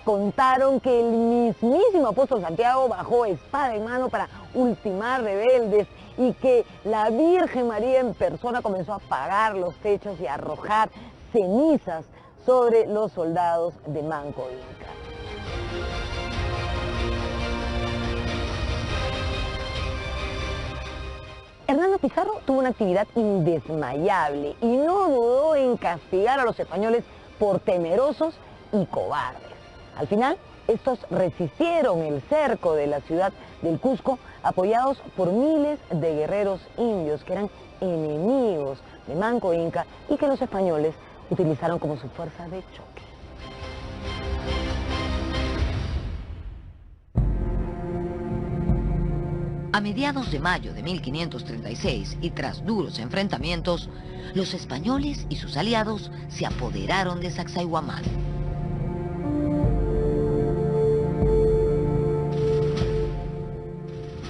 contaron que el mismísimo apóstol Santiago bajó espada en mano para ultimar rebeldes y que la Virgen María en persona comenzó a apagar los techos y a arrojar cenizas sobre los soldados de Manco Inca. Hernando Pizarro tuvo una actividad indesmayable y no dudó en castigar a los españoles por temerosos y cobardes. Al final, estos resistieron el cerco de la ciudad del Cusco, apoyados por miles de guerreros indios que eran enemigos de Manco Inca y que los españoles utilizaron como su fuerza de choque. A mediados de mayo de 1536 y tras duros enfrentamientos, los españoles y sus aliados se apoderaron de Sacsayhuamán.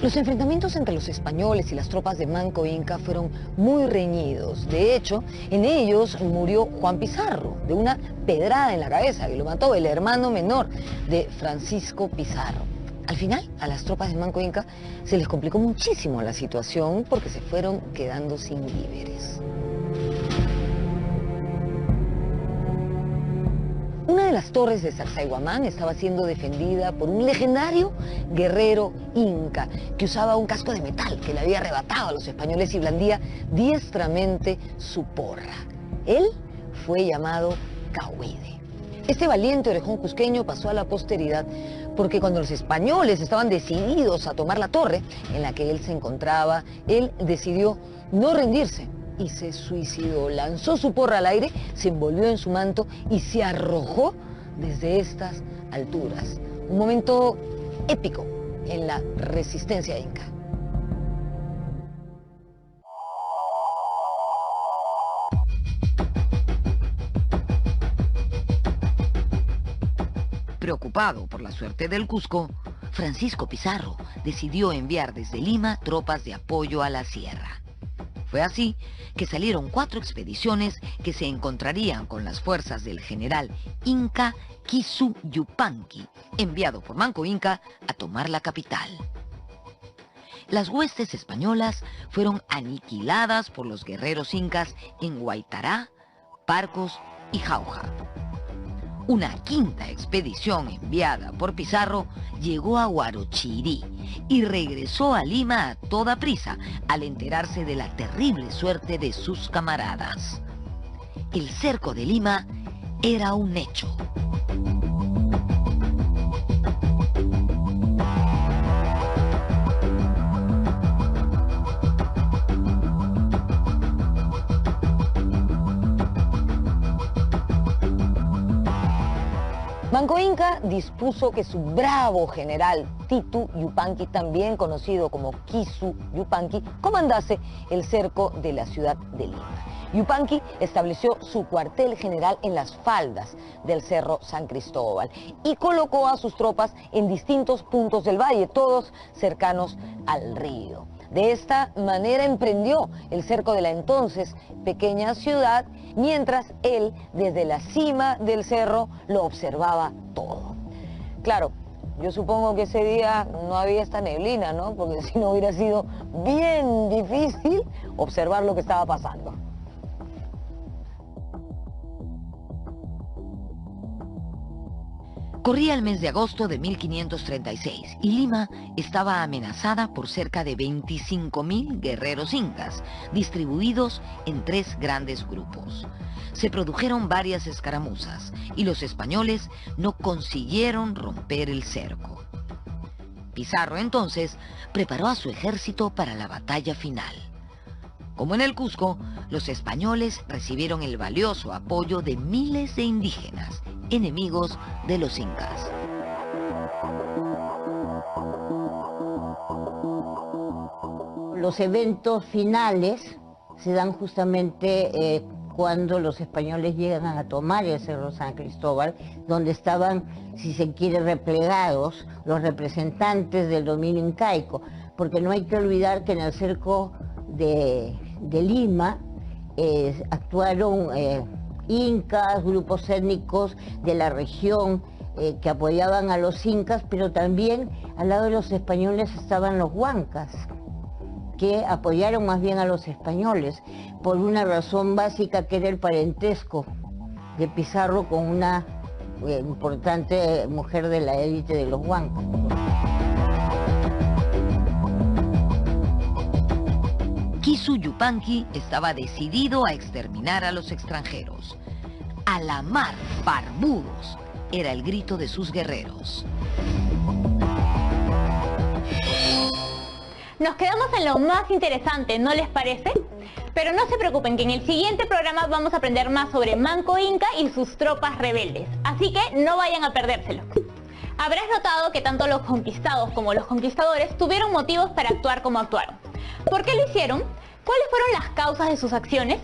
Los enfrentamientos entre los españoles y las tropas de Manco Inca fueron muy reñidos. De hecho, en ellos murió Juan Pizarro, de una pedrada en la cabeza, que lo mató el hermano menor de Francisco Pizarro. Al final, a las tropas de Manco Inca se les complicó muchísimo la situación porque se fueron quedando sin víveres. Una de las torres de Sacsayhuamán estaba siendo defendida por un legendario guerrero inca que usaba un casco de metal que le había arrebatado a los españoles y blandía diestramente su porra. Él fue llamado Cahuide. Este valiente orejón cusqueño pasó a la posteridad porque cuando los españoles estaban decididos a tomar la torre en la que él se encontraba, él decidió no rendirse y se suicidó. Lanzó su porra al aire, se envolvió en su manto y se arrojó desde estas alturas. Un momento épico en la resistencia inca. Preocupado por la suerte del Cusco, Francisco Pizarro decidió enviar desde Lima tropas de apoyo a la sierra. Fue así que salieron 4 expediciones que se encontrarían con las fuerzas del general Inca Quisu Yupanqui, enviado por Manco Inca a tomar la capital. Las huestes españolas fueron aniquiladas por los guerreros incas en Huaytará, Parcos y Jauja. Una quinta expedición enviada por Pizarro llegó a Huarochirí y regresó a Lima a toda prisa al enterarse de la terrible suerte de sus camaradas. El cerco de Lima era un hecho. Manco Inca dispuso que su bravo general Titu Yupanqui, también conocido como Kisu Yupanqui, comandase el cerco de la ciudad de Lima. Yupanqui estableció su cuartel general en las faldas del Cerro San Cristóbal y colocó a sus tropas en distintos puntos del valle, todos cercanos al río. De esta manera emprendió el cerco de la entonces pequeña ciudad, mientras él desde la cima del cerro lo observaba todo. Claro, yo supongo que ese día no había esta neblina, ¿no? Porque si no hubiera sido bien difícil observar lo que estaba pasando. Corría el mes de agosto de 1536 y Lima estaba amenazada por cerca de 25.000 guerreros incas, distribuidos en 3 grandes grupos. Se produjeron varias escaramuzas y los españoles no consiguieron romper el cerco. Pizarro entonces preparó a su ejército para la batalla final. Como en el Cusco, los españoles recibieron el valioso apoyo de miles de indígenas, enemigos de los incas. Los eventos finales se dan justamente cuando los españoles llegan a tomar el Cerro San Cristóbal, donde estaban, si se quiere, replegados los representantes del dominio incaico, porque no hay que olvidar que en el cerco de Lima actuaron incas, grupos étnicos de la región que apoyaban a los incas, pero también al lado de los españoles estaban los huancas, que apoyaron más bien a los españoles por una razón básica, que era el parentesco de Pizarro con una importante mujer de la élite de los huancas. Kisu Yupanqui estaba decidido a exterminar a los extranjeros. "A la mar, barbudos", era el grito de sus guerreros. Nos quedamos en lo más interesante, ¿no les parece? Pero no se preocupen, que en el siguiente programa vamos a aprender más sobre Manco Inca y sus tropas rebeldes. Así que no vayan a perdérselo. Habrás notado que tanto los conquistados como los conquistadores tuvieron motivos para actuar como actuaron. ¿Por qué lo hicieron? ¿Cuáles fueron las causas de sus acciones?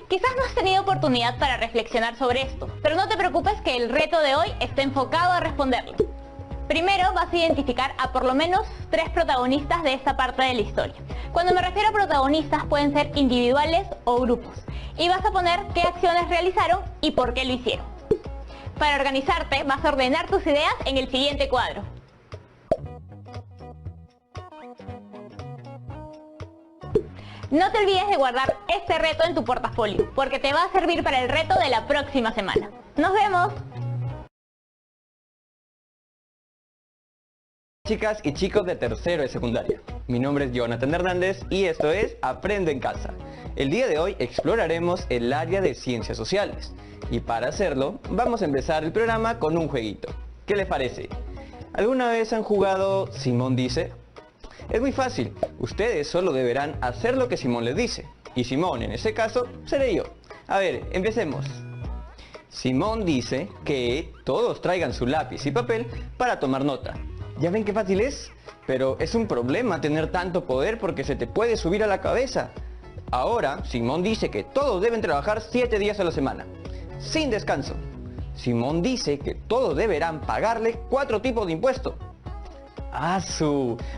Quizás no has tenido oportunidad para reflexionar sobre esto, pero no te preocupes, que el reto de hoy está enfocado a responderlo. Primero vas a identificar a por lo menos 3 protagonistas de esta parte de la historia. Cuando me refiero a protagonistas, pueden ser individuales o grupos. Y vas a poner qué acciones realizaron y por qué lo hicieron. Para organizarte, vas a ordenar tus ideas en el siguiente cuadro. No te olvides de guardar este reto en tu portafolio, porque te va a servir para el reto de la próxima semana. ¡Nos vemos! Chicas y chicos de tercero de secundaria, mi nombre es Jonathan Hernández y esto es Aprende en Casa. El día de hoy exploraremos el área de ciencias sociales y para hacerlo vamos a empezar el programa con un jueguito. ¿Qué les parece? ¿Alguna vez han jugado Simón dice? Es muy fácil, ustedes solo deberán hacer lo que Simón les dice y Simón en ese caso seré yo. A ver, empecemos. Simón dice que todos traigan su lápiz y papel para tomar nota. ¿Ya ven qué fácil es? Pero es un problema tener tanto poder porque se te puede subir a la cabeza. Ahora, Simón dice que todos deben trabajar 7 días a la semana, sin descanso. Simón dice que todos deberán pagarle 4 tipos de impuestos.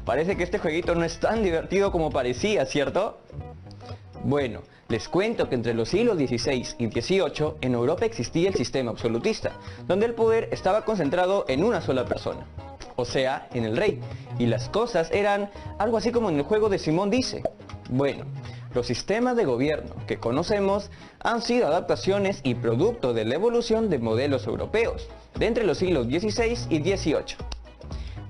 Parece que este jueguito no es tan divertido como parecía, ¿cierto? Bueno, les cuento que entre los siglos XVI y XVIII en Europa existía el sistema absolutista, donde el poder estaba concentrado en una sola persona, o sea, en el rey, y las cosas eran algo así como en el juego de Simón dice. Bueno, los sistemas de gobierno que conocemos han sido adaptaciones y producto de la evolución de modelos europeos, de entre los siglos XVI y XVIII.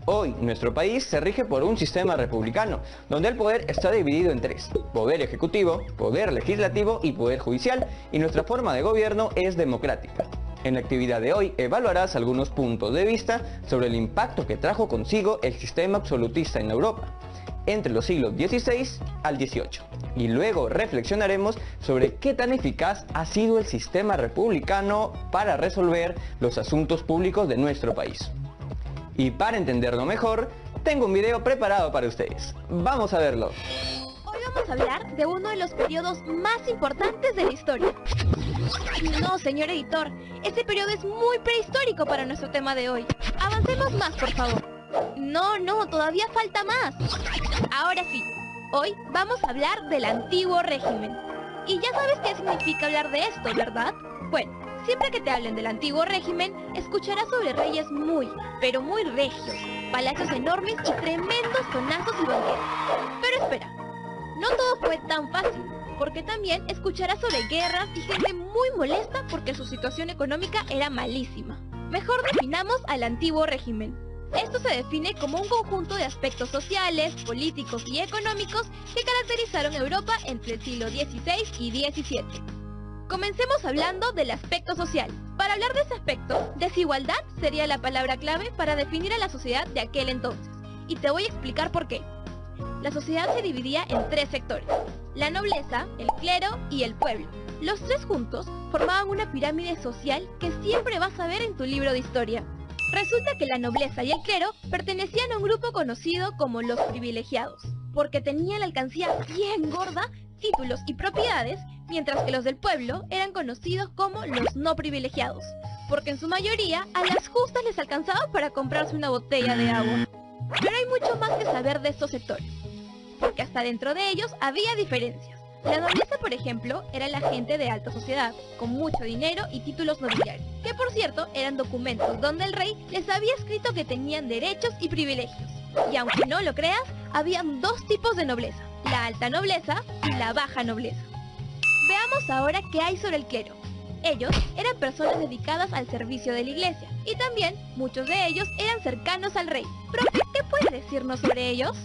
Hoy, nuestro país se rige por un sistema republicano, donde el poder está dividido en 3, poder ejecutivo, poder legislativo y poder judicial, y nuestra forma de gobierno es democrática. En la actividad de hoy evaluarás algunos puntos de vista sobre el impacto que trajo consigo el sistema absolutista en Europa. entre los siglos XVI al XVIII. Y luego reflexionaremos sobre qué tan eficaz ha sido el sistema republicano para resolver los asuntos públicos de nuestro país. Y para entenderlo mejor, tengo un video preparado para ustedes. Vamos a verlo. Hoy vamos a hablar de uno de los periodos más importantes de la historia. No, señor editor, este periodo es muy prehistórico para nuestro tema de hoy. Avancemos más, por favor. No, todavía falta más. Ahora sí, hoy vamos a hablar del antiguo régimen. Y ya sabes qué significa hablar de esto, ¿verdad? Bueno, siempre que te hablen del antiguo régimen, escucharás sobre reyes muy, pero muy regios, palacios enormes y tremendos tonazos y banquetes. Pero espera, no todo fue tan fácil, porque también escucharás sobre guerras y gente muy molesta porque su situación económica era malísima. Mejor definamos al antiguo régimen. Esto se define como un conjunto de aspectos sociales, políticos y económicos que caracterizaron Europa entre el siglo XVI y XVII. Comencemos hablando del aspecto social. Para hablar de ese aspecto, desigualdad sería la palabra clave para definir a la sociedad de aquel entonces. Y te voy a explicar por qué. La sociedad se dividía en tres sectores: la nobleza, el clero y el pueblo. Los tres juntos formaban una pirámide social que siempre vas a ver en tu libro de historia. Resulta que la nobleza y el clero pertenecían a un grupo conocido como los privilegiados, porque tenían la alcancía bien gorda, títulos y propiedades, mientras que los del pueblo eran conocidos como los no privilegiados, porque en su mayoría a las justas les alcanzaba para comprarse una botella de agua. Pero hay mucho más que saber de estos sectores, porque hasta dentro de ellos había diferencias. La nobleza, por ejemplo, era la gente de alta sociedad, con mucho dinero y títulos nobiliarios, que por cierto eran documentos donde el rey les había escrito que tenían derechos y privilegios. Y aunque no lo creas, habían dos tipos de nobleza: la alta nobleza y la baja nobleza. Veamos ahora qué hay sobre el clero. Ellos eran personas dedicadas al servicio de la iglesia, y también muchos de ellos eran cercanos al rey. Profe, ¿qué puedes decirnos sobre ellos?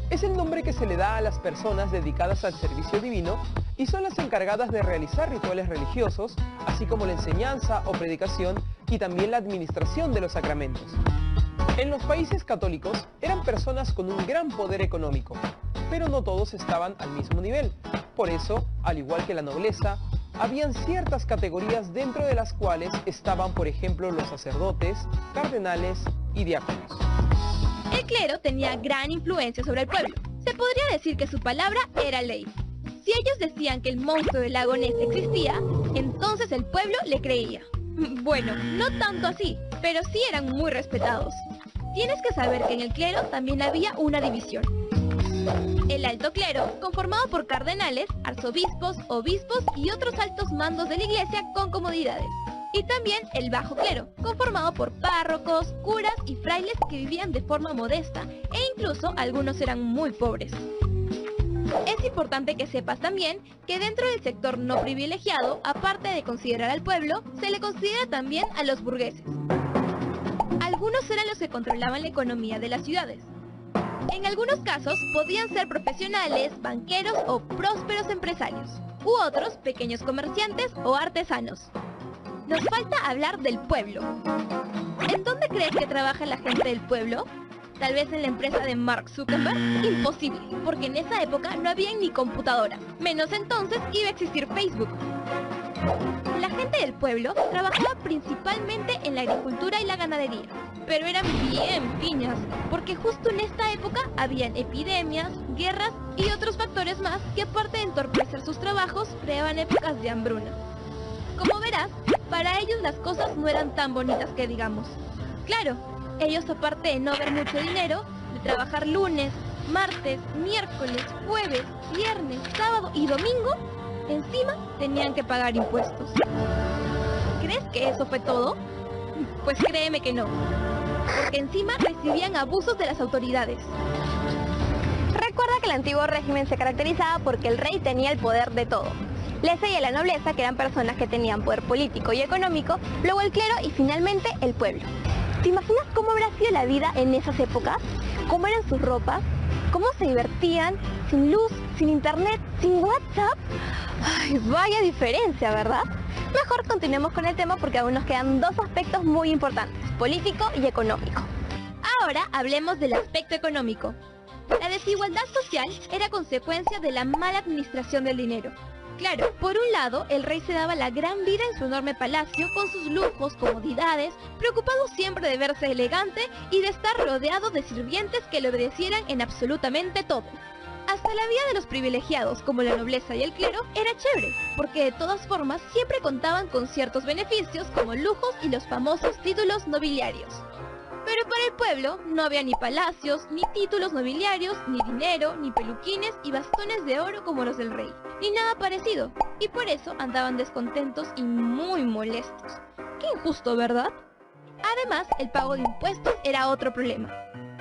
Es el nombre que se le da a las personas dedicadas al servicio divino y son las encargadas de realizar rituales religiosos, así como la enseñanza o predicación y también la administración de los sacramentos. En los países católicos eran personas con un gran poder económico, pero no todos estaban al mismo nivel. Por eso, al igual que la nobleza, habían ciertas categorías dentro de las cuales estaban, por ejemplo, los sacerdotes, cardenales y diáconos. El clero tenía gran influencia sobre el pueblo. Se podría decir que su palabra era ley. Si ellos decían que el monstruo del lago Ness existía, entonces el pueblo le creía. Bueno, no tanto así, pero sí eran muy respetados. Tienes que saber que en el clero también había una división. El alto clero, conformado por cardenales, arzobispos, obispos y otros altos mandos de la iglesia con comodidades. Y también el bajo clero, conformado por párrocos, curas y frailes que vivían de forma modesta, e incluso algunos eran muy pobres. Es importante que sepas también que dentro del sector no privilegiado, aparte de considerar al pueblo, se le considera también a los burgueses. Algunos eran los que controlaban la economía de las ciudades. En algunos casos podían ser profesionales, banqueros o prósperos empresarios, u otros pequeños comerciantes o artesanos. Nos falta hablar del pueblo. ¿En dónde crees que trabaja la gente del pueblo? ¿Tal vez en la empresa de Mark Zuckerberg? Imposible, porque en esa época no había ni computadora, menos entonces iba a existir Facebook. La gente del pueblo trabajaba principalmente en la agricultura y la ganadería, pero eran bien piñas, porque justo en esta época habían epidemias, guerras y otros factores más que, aparte de entorpecer sus trabajos, creaban épocas de hambruna. Como verás, para ellos las cosas no eran tan bonitas que digamos. Claro, ellos, aparte de no ver mucho dinero, de trabajar lunes, martes, miércoles, jueves, viernes, sábado y domingo, encima tenían que pagar impuestos. ¿Crees que eso fue todo? Pues créeme que no, porque encima recibían abusos de las autoridades. Recuerda que el antiguo régimen se caracterizaba porque el rey tenía el poder de todo. Le seguía la nobleza, que eran personas que tenían poder político y económico, luego el clero y finalmente el pueblo. ¿Te imaginas cómo habrá sido la vida en esas épocas? ¿Cómo eran sus ropas? ¿Cómo se divertían? Sin luz, sin internet, sin WhatsApp. Ay, vaya diferencia, ¿verdad? Mejor continuemos con el tema porque aún nos quedan dos aspectos muy importantes, político y económico. Ahora hablemos del aspecto económico. La desigualdad social era consecuencia de la mala administración del dinero. Claro, por un lado, el rey se daba la gran vida en su enorme palacio, con sus lujos, comodidades, preocupado siempre de verse elegante y de estar rodeado de sirvientes que le obedecieran en absolutamente todo. Hasta la vida de los privilegiados, como la nobleza y el clero, era chévere, porque de todas formas siempre contaban con ciertos beneficios como lujos y los famosos títulos nobiliarios. Pero para el pueblo no había ni palacios, ni títulos nobiliarios, ni dinero, ni peluquines y bastones de oro como los del rey, ni nada parecido, y por eso andaban descontentos y muy molestos. Qué injusto, ¿verdad? Además, el pago de impuestos era otro problema,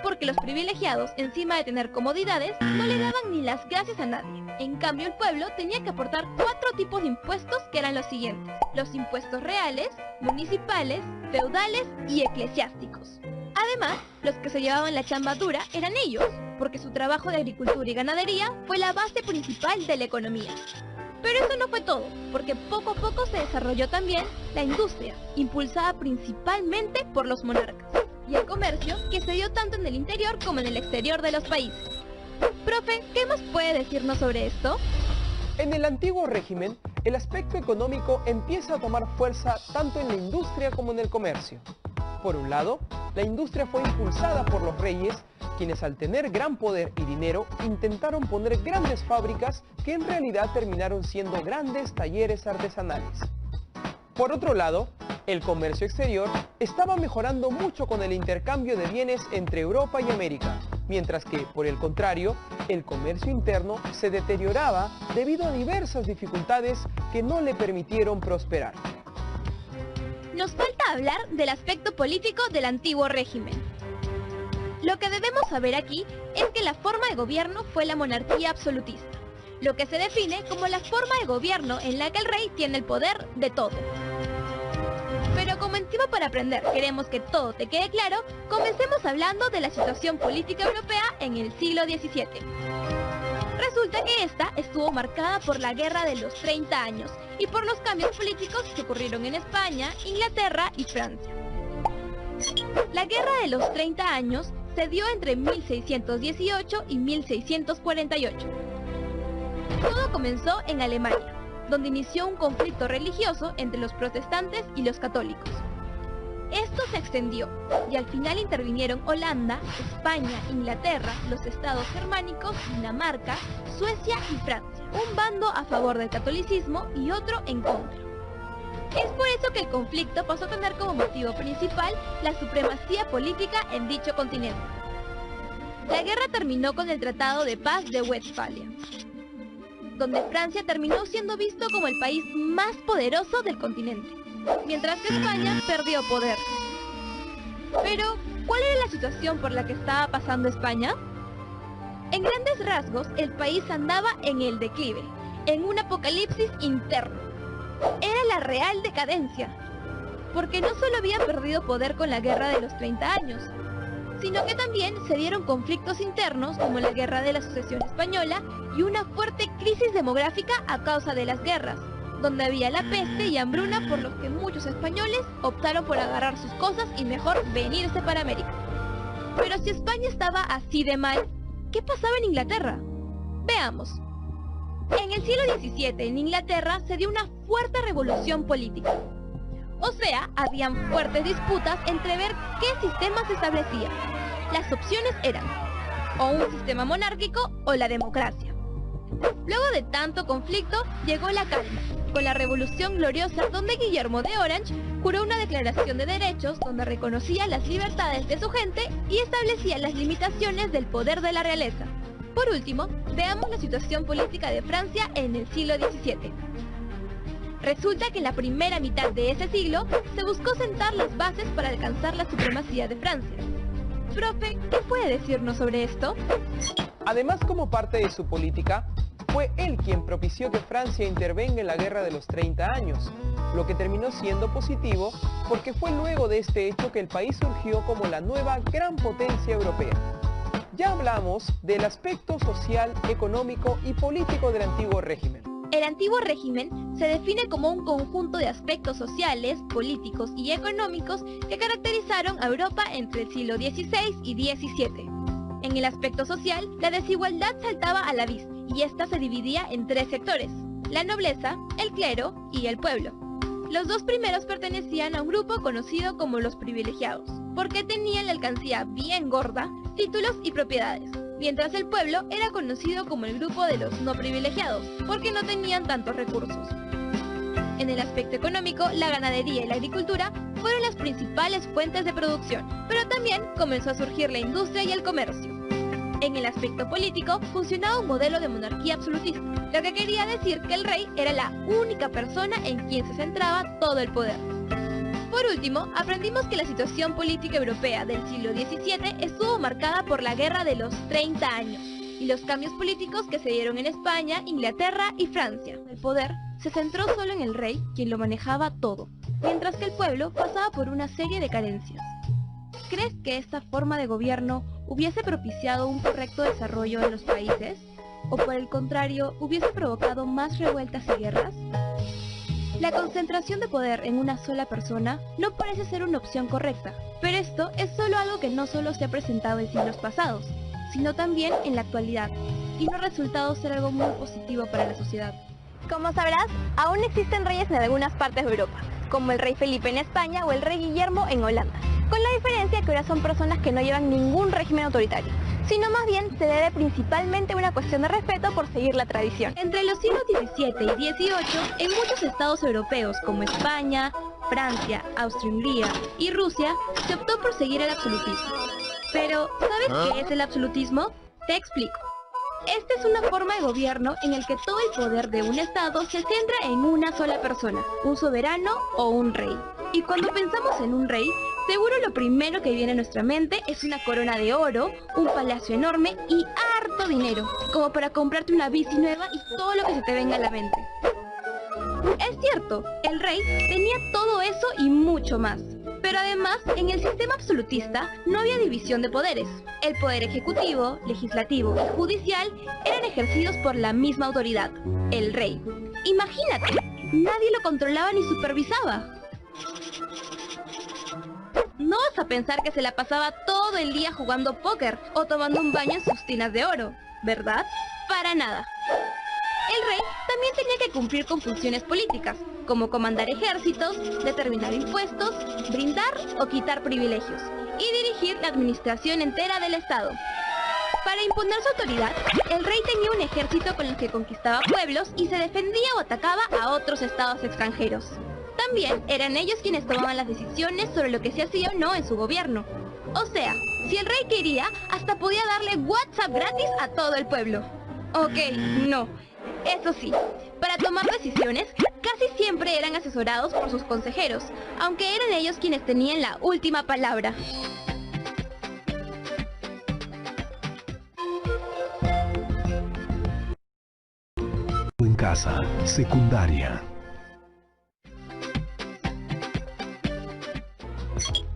porque los privilegiados, encima de tener comodidades, no le daban ni las gracias a nadie. En cambio, el pueblo tenía que aportar 4 tipos de impuestos que eran los siguientes: los impuestos reales, municipales, feudales y eclesiásticos. Además, los que se llevaban la chamba dura eran ellos, porque su trabajo de agricultura y ganadería fue la base principal de la economía. Pero eso no fue todo, porque poco a poco se desarrolló también la industria, impulsada principalmente por los monarcas, y el comercio, que se dio tanto en el interior como en el exterior de los países. Profe, ¿qué más puede decirnos sobre esto? En el antiguo régimen, el aspecto económico empieza a tomar fuerza tanto en la industria como en el comercio. Por un lado, la industria fue impulsada por los reyes, quienes al tener gran poder y dinero intentaron poner grandes fábricas que en realidad terminaron siendo grandes talleres artesanales. Por otro lado, el comercio exterior estaba mejorando mucho con el intercambio de bienes entre Europa y América, mientras que, por el contrario, el comercio interno se deterioraba debido a diversas dificultades que no le permitieron prosperar. Nos falta hablar del aspecto político del antiguo régimen. Lo que debemos saber aquí es que la forma de gobierno fue la monarquía absolutista, lo que se define como la forma de gobierno en la que el rey tiene el poder de todo. Pero como encima para aprender queremos que todo te quede claro, comencemos hablando de la situación política europea en el siglo XVII. Resulta que esta estuvo marcada por la Guerra de los 30 años y por los cambios políticos que ocurrieron en España, Inglaterra y Francia. La Guerra de los 30 años se dio entre 1618 y 1648. Todo comenzó en Alemania, donde inició un conflicto religioso entre los protestantes y los católicos. Esto se extendió y al final intervinieron Holanda, España, Inglaterra, los estados germánicos, Dinamarca, Suecia y Francia. Un bando a favor del catolicismo y otro en contra. Es por eso que el conflicto pasó a tener como motivo principal la supremacía política en dicho continente. La guerra terminó con el Tratado de Paz de Westfalia, donde Francia terminó siendo visto como el país más poderoso del continente, mientras que España perdió poder. Pero, ¿cuál era la situación por la que estaba pasando España? En grandes rasgos, el país andaba en el declive, en un apocalipsis interno. Era la real decadencia, porque no solo había perdido poder con la Guerra de los 30 años, sino que también se dieron conflictos internos como la Guerra de la Sucesión Española y una fuerte crisis demográfica a causa de las guerras, donde había la peste y hambruna por los que muchos españoles optaron por agarrar sus cosas y mejor venirse para América. Pero si España estaba así de mal, ¿qué pasaba en Inglaterra? Veamos. En el siglo XVII en Inglaterra se dio una fuerte revolución política. O sea, habían fuertes disputas entre ver qué sistema se establecía. Las opciones eran o un sistema monárquico o la democracia. Luego de tanto conflicto, llegó la calma, con la Revolución Gloriosa, donde Guillermo de Orange juró una declaración de derechos donde reconocía las libertades de su gente y establecía las limitaciones del poder de la realeza. Por último, veamos la situación política de Francia en el siglo XVII. Resulta que en la primera mitad de ese siglo se buscó sentar las bases para alcanzar la supremacía de Francia. Profe, ¿qué puede decirnos sobre esto? Además, como parte de su política, fue él quien propició que Francia intervenga en la Guerra de los 30 años, lo que terminó siendo positivo porque fue luego de este hecho que el país surgió como la nueva gran potencia europea. Ya hablamos del aspecto social, económico y político del antiguo régimen. El antiguo régimen se define como un conjunto de aspectos sociales, políticos y económicos que caracterizaron a Europa entre el siglo XVI y XVII. En En el aspecto social, la desigualdad saltaba a la vista y esta se dividía en 3 sectores: la nobleza, el clero y el pueblo. Los 2 primeros pertenecían a un grupo conocido como los privilegiados, porque tenían la alcancía bien gorda, títulos y propiedades, mientras el pueblo era conocido como el grupo de los no privilegiados, porque no tenían tantos recursos. En el aspecto económico, la ganadería y la agricultura fueron las principales fuentes de producción, pero también comenzó a surgir la industria y el comercio. En el aspecto político, funcionaba un modelo de monarquía absolutista, lo que quería decir que el rey era la única persona en quien se centraba todo el poder. Por último, aprendimos que la situación política europea del siglo XVII estuvo marcada por la Guerra de los 30 años y los cambios políticos que se dieron en España, Inglaterra y Francia. El poder se centró solo en el rey, quien lo manejaba todo, mientras que el pueblo pasaba por una serie de carencias. ¿Crees que esta forma de gobierno hubiese propiciado un correcto desarrollo de los países? ¿O por el contrario, hubiese provocado más revueltas y guerras? La concentración de poder en una sola persona no parece ser una opción correcta, pero esto es solo algo que no solo se ha presentado en siglos pasados, sino también en la actualidad, y no ha resultado ser algo muy positivo para la sociedad. Como sabrás, aún existen reyes en algunas partes de Europa, como el rey Felipe en España o el rey Guillermo en Holanda, con la diferencia que ahora son personas que no llevan ningún régimen autoritario, sino más bien se debe principalmente a una cuestión de respeto por seguir la tradición. Entre los siglos XVII y XVIII, en muchos estados europeos como España, Francia, Austria-Hungría y Rusia, se optó por seguir el absolutismo. Pero, ¿sabes qué es el absolutismo? Te explico. Esta es una forma de gobierno en el que todo el poder de un estado se centra en una sola persona, un soberano o un rey. Y cuando pensamos en un rey, seguro lo primero que viene a nuestra mente es una corona de oro, un palacio enorme y harto dinero, como para comprarte una bici nueva y todo lo que se te venga a la mente. Es cierto, el rey tenía todo eso y mucho más. Pero además, en el sistema absolutista no había división de poderes. El poder ejecutivo, legislativo y judicial eran ejercidos por la misma autoridad, el rey. Imagínate, nadie lo controlaba ni supervisaba. No vas a pensar que se la pasaba todo el día jugando póker o tomando un baño en sus tinas de oro, ¿verdad? Para nada. El rey también tenía que cumplir con funciones políticas, como comandar ejércitos, determinar impuestos, brindar o quitar privilegios, y dirigir la administración entera del Estado. Para imponer su autoridad, el rey tenía un ejército con el que conquistaba pueblos y se defendía o atacaba a otros estados extranjeros. También eran ellos quienes tomaban las decisiones sobre lo que se hacía o no en su gobierno. O sea, si el rey quería, hasta podía darle WhatsApp gratis a todo el pueblo. Ok, no. Eso sí, para tomar decisiones, casi siempre eran asesorados por sus consejeros, aunque eran ellos quienes tenían la última palabra. En casa, secundaria.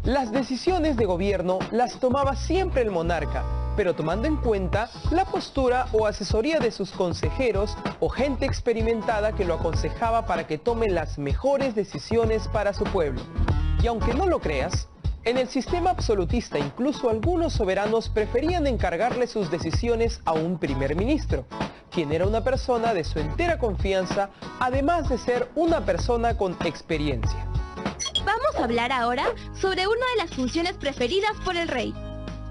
Las decisiones de gobierno las tomaba siempre el monarca, pero tomando en cuenta la postura o asesoría de sus consejeros o gente experimentada que lo aconsejaba para que tome las mejores decisiones para su pueblo. Y aunque no lo creas, en el sistema absolutista incluso algunos soberanos preferían encargarle sus decisiones a un primer ministro, quien era una persona de su entera confianza, además de ser una persona con experiencia. Vamos a hablar ahora sobre una de las funciones preferidas por el rey.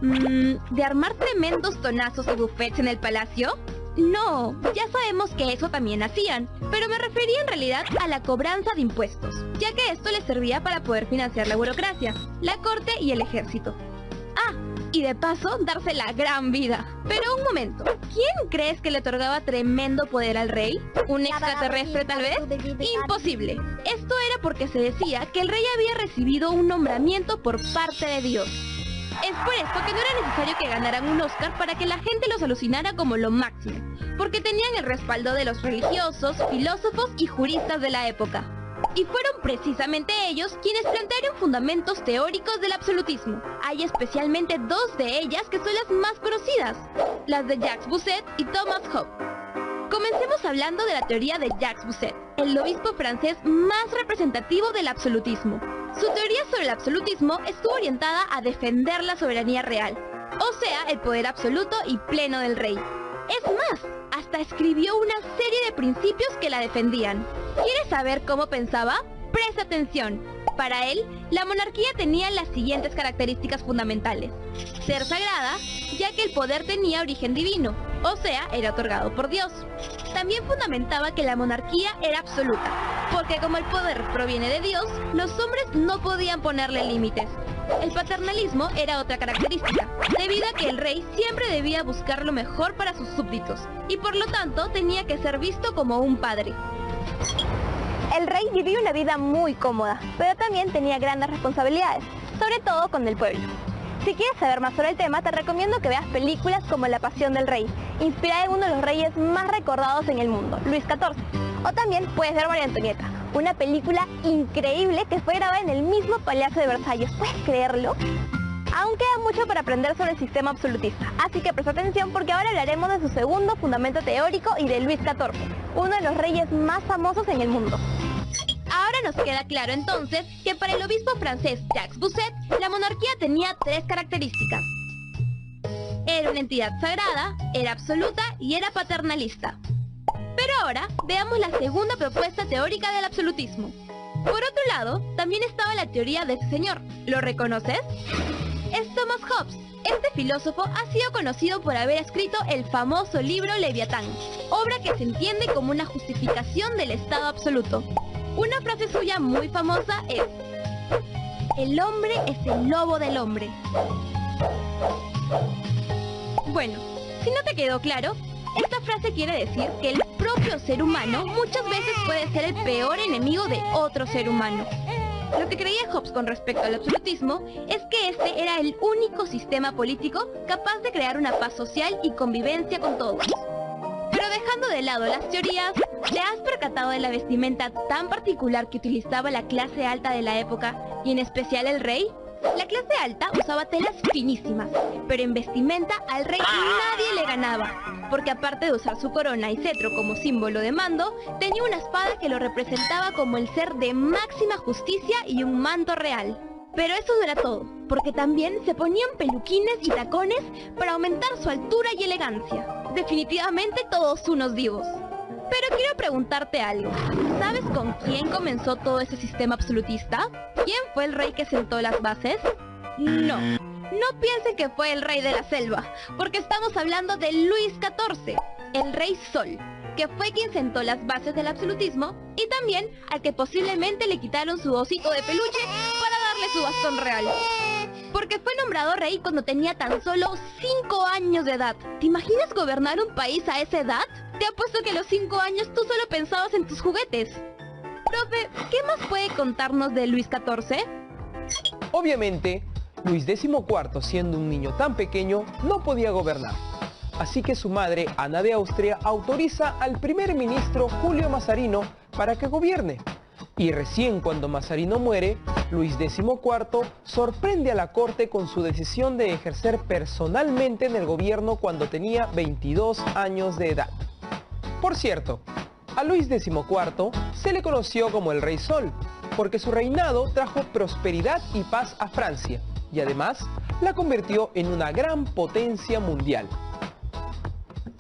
¿De armar tremendos tonazos y buffets en el palacio? No, ya sabemos que eso también hacían, pero me refería en realidad a la cobranza de impuestos, ya que esto les servía para poder financiar la burocracia, la corte y el ejército. Ah, y de paso, darse la gran vida. Pero un momento, ¿quién crees que le otorgaba tremendo poder al rey? ¿Un extraterrestre tal vez? Imposible. Esto era porque se decía que el rey había recibido un nombramiento por parte de Dios. Es por esto que no era necesario que ganaran un Oscar para que la gente los alucinara como lo máximo, porque tenían el respaldo de los religiosos, filósofos y juristas de la época. Y fueron precisamente ellos quienes plantearon fundamentos teóricos del absolutismo. Hay especialmente dos de ellas que son las más conocidas, las de Jacques Bossuet y Thomas Hobbes. Comencemos hablando de la teoría de Jacques Bossuet, el obispo francés más representativo del absolutismo. Su teoría sobre el absolutismo estuvo orientada a defender la soberanía real, o sea, el poder absoluto y pleno del rey. Es más, hasta escribió una serie de principios que la defendían. ¿Quieres saber cómo pensaba? Presta atención. Para él, la monarquía tenía las siguientes características fundamentales. Ser sagrada, ya que el poder tenía origen divino, o sea, era otorgado por Dios. También fundamentaba que la monarquía era absoluta, porque como el poder proviene de Dios, los hombres no podían ponerle límites. El paternalismo era otra característica, debido a que el rey siempre debía buscar lo mejor para sus súbditos, y por lo tanto tenía que ser visto como un padre. El rey vivía una vida muy cómoda, pero también tenía grandes responsabilidades, sobre todo con el pueblo. Si quieres saber más sobre el tema, te recomiendo que veas películas como La Pasión del Rey, inspirada en uno de los reyes más recordados en el mundo, Luis XIV. O también puedes ver María Antonieta, una película increíble que fue grabada en el mismo Palacio de Versalles. ¿Puedes creerlo? Aún queda mucho para aprender sobre el sistema absolutista, así que presta atención porque ahora hablaremos de su segundo fundamento teórico y de Luis XIV, uno de los reyes más famosos en el mundo. Ahora nos queda claro entonces que para el obispo francés Jacques Bossuet, la monarquía tenía tres características. Era una entidad sagrada, era absoluta y era paternalista. Pero ahora veamos la segunda propuesta teórica del absolutismo. Por otro lado, también estaba la teoría de ese señor. ¿Lo reconoces? Es Thomas Hobbes. Este filósofo ha sido conocido por haber escrito el famoso libro Leviatán, obra que se entiende como una justificación del estado absoluto. Una frase suya muy famosa es: el hombre es el lobo del hombre. Bueno, si no te quedó claro, esta frase quiere decir que el propio ser humano muchas veces puede ser el peor enemigo de otro ser humano. Lo que creía Hobbes con respecto al absolutismo es que este era el único sistema político capaz de crear una paz social y convivencia con todos. Pero dejando de lado las teorías, ¿te has percatado de la vestimenta tan particular que utilizaba la clase alta de la época, y en especial el rey? La clase alta usaba telas finísimas, pero en vestimenta al rey nadie le ganaba, porque aparte de usar su corona y cetro como símbolo de mando, tenía una espada que lo representaba como el ser de máxima justicia y un manto real. Pero eso no era todo, porque también se ponían peluquines y tacones para aumentar su altura y elegancia. Definitivamente todos unos divos. Pero quiero preguntarte algo. ¿Sabes con quién comenzó todo ese sistema absolutista? ¿Quién fue el rey que sentó las bases? No. No piensen que fue el rey de la selva, porque estamos hablando de Luis XIV, el rey Sol, que fue quien sentó las bases del absolutismo y también al que posiblemente le quitaron su osito de peluche para darle su bastón real. Porque fue nombrado rey cuando tenía tan solo 5 años de edad. ¿Te imaginas gobernar un país a esa edad? Te apuesto que a los 5 años tú solo pensabas en tus juguetes. Profe, ¿qué más puede contarnos de Luis XIV? Obviamente, Luis XIV, siendo un niño tan pequeño, no podía gobernar. Así que su madre, Ana de Austria, autoriza al primer ministro Julio Mazarino para que gobierne. Y recién cuando Mazarino muere, Luis XIV sorprende a la corte con su decisión de ejercer personalmente en el gobierno cuando tenía 22 años de edad. Por cierto, a Luis XIV se le conoció como el Rey Sol, porque su reinado trajo prosperidad y paz a Francia, y además la convirtió en una gran potencia mundial.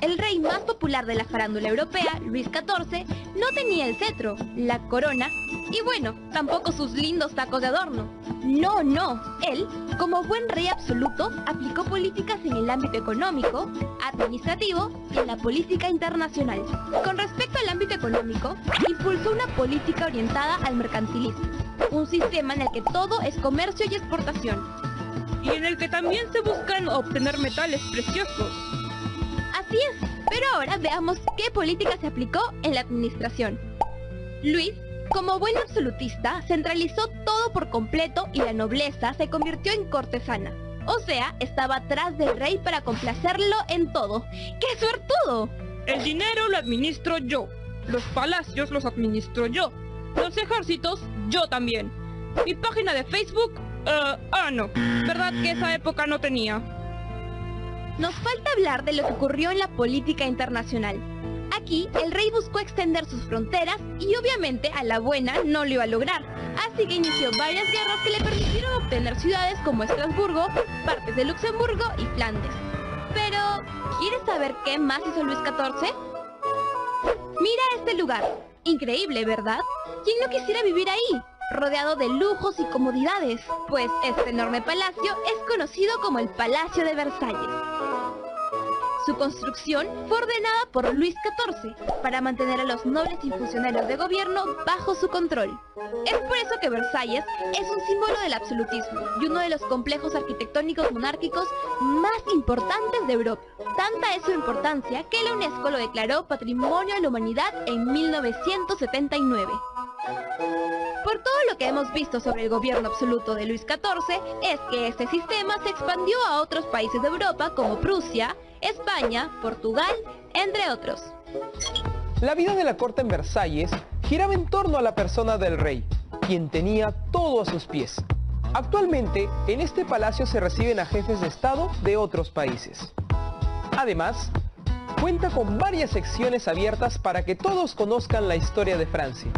El rey más popular de la farándula europea, Luis XIV, no tenía el cetro, la corona y bueno, tampoco sus lindos tacos de adorno. No, no, él, como buen rey absoluto, aplicó políticas en el ámbito económico, administrativo y en la política internacional. Con respecto al ámbito económico, impulsó una política orientada al mercantilismo, un sistema en el que todo es comercio y exportación. Y en el que también se buscan obtener metales preciosos. Así es, pero ahora veamos qué política se aplicó en la administración. Luis, como buen absolutista, centralizó todo por completo y la nobleza se convirtió en cortesana. O sea, estaba atrás del rey para complacerlo en todo. ¡Qué suertudo! El dinero lo administro yo, los palacios los administro yo, los ejércitos yo también. Mi página de Facebook, no, verdad que esa época no tenía. Nos falta hablar de lo que ocurrió en la política internacional. Aquí, el rey buscó extender sus fronteras y obviamente a la buena no lo iba a lograr. así que inició varias guerras que le permitieron obtener ciudades como Estrasburgo, partes de Luxemburgo y Flandes. Pero, ¿quieres saber qué más hizo Luis XIV? Mira este lugar. Increíble, ¿verdad? ¿Quién no quisiera vivir ahí? Rodeado de lujos y comodidades. Pues este enorme palacio es conocido como el Palacio de Versalles. Su construcción fue ordenada por Luis XIV para mantener a los nobles y funcionarios de gobierno bajo su control. Es por eso que Versalles es un símbolo del absolutismo y uno de los complejos arquitectónicos monárquicos más importantes de Europa. Tanta es su importancia que la UNESCO lo declaró Patrimonio de la Humanidad en 1979. Por todo lo que hemos visto sobre el gobierno absoluto de Luis XIV, es que este sistema se expandió a otros países de Europa como Prusia, España, Portugal, entre otros. La vida de la corte en Versalles giraba en torno a la persona del rey, quien tenía todo a sus pies. Actualmente, en este palacio se reciben a jefes de Estado de otros países. Además, cuenta con varias secciones abiertas para que todos conozcan la historia de Francia.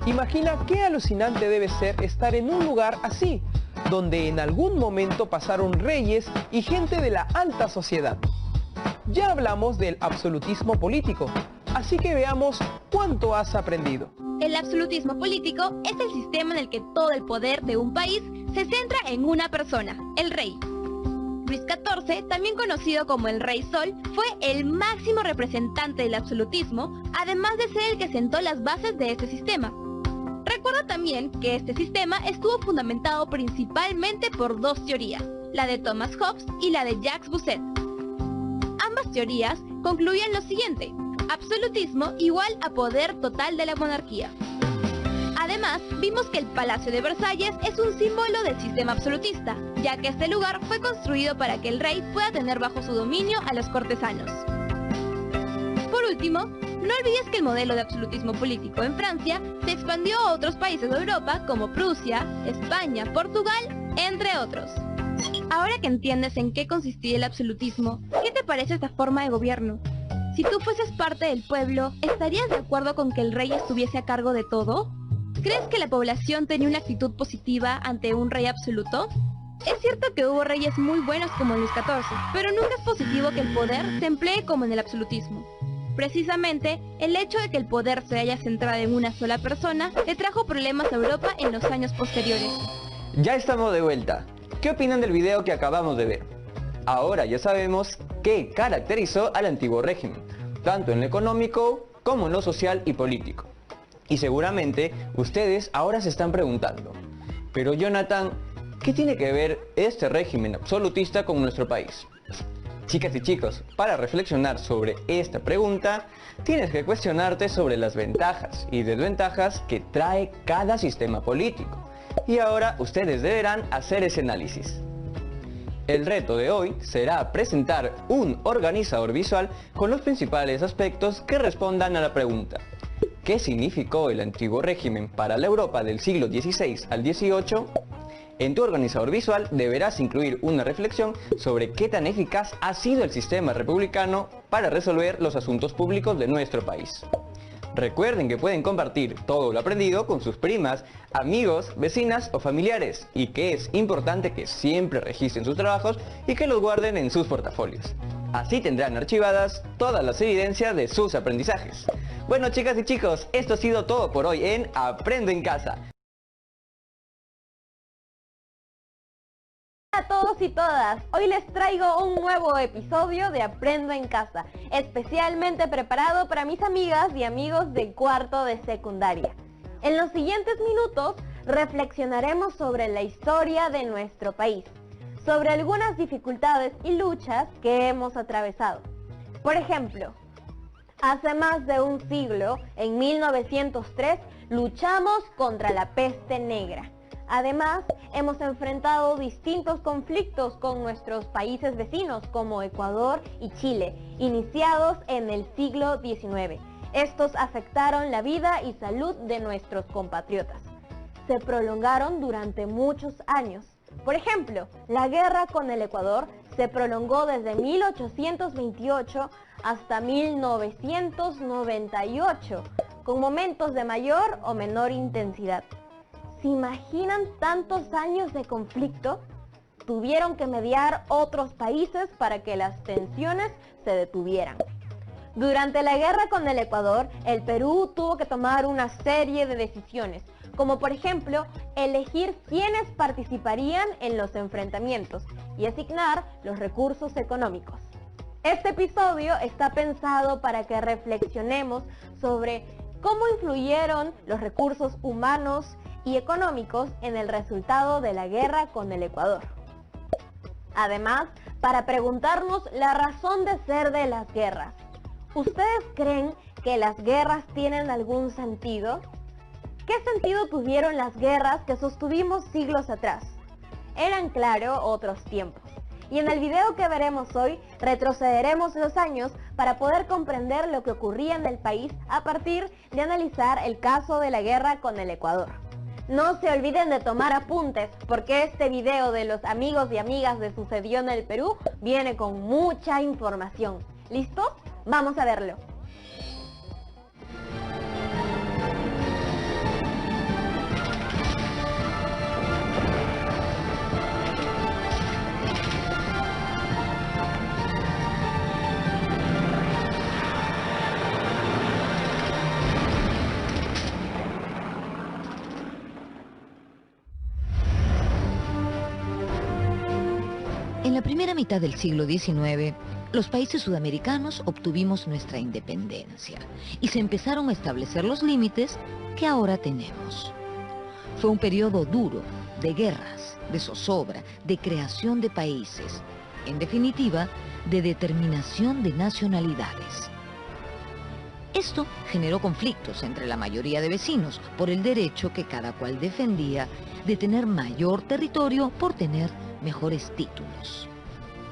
Imagina qué alucinante debe ser estar en un lugar así, donde en algún momento pasaron reyes y gente de la alta sociedad. Ya hablamos del absolutismo político, así que veamos cuánto has aprendido. El absolutismo político es el sistema en el que todo el poder de un país se centra en una persona, el rey. Luis XIV, también conocido como el Rey Sol, fue el máximo representante del absolutismo, además de ser el que sentó las bases de este sistema. Recuerda también que este sistema estuvo fundamentado principalmente por dos teorías, la de Thomas Hobbes y la de Jacques Bousset. Ambas teorías concluían lo siguiente: absolutismo igual a poder total de la monarquía. Además, vimos que el Palacio de Versalles es un símbolo del sistema absolutista, ya que este lugar fue construido para que el rey pueda tener bajo su dominio a los cortesanos. Por último, no olvides que el modelo de absolutismo político en Francia se expandió a otros países de Europa como Prusia, España, Portugal, entre otros. Ahora que entiendes en qué consistía el absolutismo, ¿qué te parece esta forma de gobierno? Si tú fueses parte del pueblo, ¿estarías de acuerdo con que el rey estuviese a cargo de todo? ¿Crees que la población tenía una actitud positiva ante un rey absoluto? Es cierto que hubo reyes muy buenos como Luis XIV, pero nunca es positivo que el poder se emplee como en el absolutismo. Precisamente, el hecho de que el poder se haya centrado en una sola persona le trajo problemas a Europa en los años posteriores. Ya estamos de vuelta. ¿Qué opinan del video que acabamos de ver? Ahora ya sabemos qué caracterizó al antiguo régimen, tanto en lo económico como en lo social y político. Y seguramente ustedes ahora se están preguntando, pero Jonathan, ¿qué tiene que ver este régimen absolutista con nuestro país? Chicas y chicos, para reflexionar sobre esta pregunta, tienes que cuestionarte sobre las ventajas y desventajas que trae cada sistema político. Y ahora ustedes deberán hacer ese análisis. El reto de hoy será presentar un organizador visual con los principales aspectos que respondan a la pregunta: ¿qué significó el antiguo régimen para la Europa del siglo XVI al XVIII? En tu organizador visual deberás incluir una reflexión sobre qué tan eficaz ha sido el sistema republicano para resolver los asuntos públicos de nuestro país. Recuerden que pueden compartir todo lo aprendido con sus primas, amigos, vecinas o familiares, y que es importante que siempre registren sus trabajos y que los guarden en sus portafolios. Así tendrán archivadas todas las evidencias de sus aprendizajes. Bueno, chicas y chicos, esto ha sido todo por hoy en Aprendo en Casa. Hola a todos y todas, hoy les traigo un nuevo episodio de Aprendo en Casa, especialmente preparado para mis amigas y amigos de cuarto de secundaria. En los siguientes minutos reflexionaremos sobre la historia de nuestro país, sobre algunas dificultades y luchas que hemos atravesado. Por ejemplo, hace más de un siglo, en 1903, luchamos contra la peste negra. Además, hemos enfrentado distintos conflictos con nuestros países vecinos como Ecuador y Chile, iniciados en el siglo XIX. Estos afectaron la vida y salud de nuestros compatriotas. Se prolongaron durante muchos años. Por ejemplo, la guerra con el Ecuador se prolongó desde 1828 hasta 1998, con momentos de mayor o menor intensidad. ¿Se imaginan tantos años de conflicto? Tuvieron que mediar otros países para que las tensiones se detuvieran. Durante la guerra con el Ecuador, el Perú tuvo que tomar una serie de decisiones, como por ejemplo, elegir quiénes participarían en los enfrentamientos y asignar los recursos económicos. Este episodio está pensado para que reflexionemos sobre cómo influyeron los recursos humanos y económicos en el resultado de la guerra con el Ecuador. Además, para preguntarnos la razón de ser de las guerras. ¿Ustedes creen que las guerras tienen algún sentido? ¿Qué sentido tuvieron las guerras que sostuvimos siglos atrás? Eran, claro, otros tiempos. Y en el video que veremos hoy, retrocederemos los años para poder comprender lo que ocurría en el país a partir de analizar el caso de la guerra con el Ecuador. No se olviden de tomar apuntes, porque este video de los amigos y amigas de Sucedió en el Perú viene con mucha información. ¿Listos? Vamos a verlo. En la primera mitad del siglo XIX, los países sudamericanos obtuvimos nuestra independencia y se empezaron a establecer los límites que ahora tenemos. Fue un periodo duro, de guerras, de zozobra, de creación de países, en definitiva, de determinación de nacionalidades. Esto generó conflictos entre la mayoría de vecinos por el derecho que cada cual defendía de tener mayor territorio por tener mejores títulos.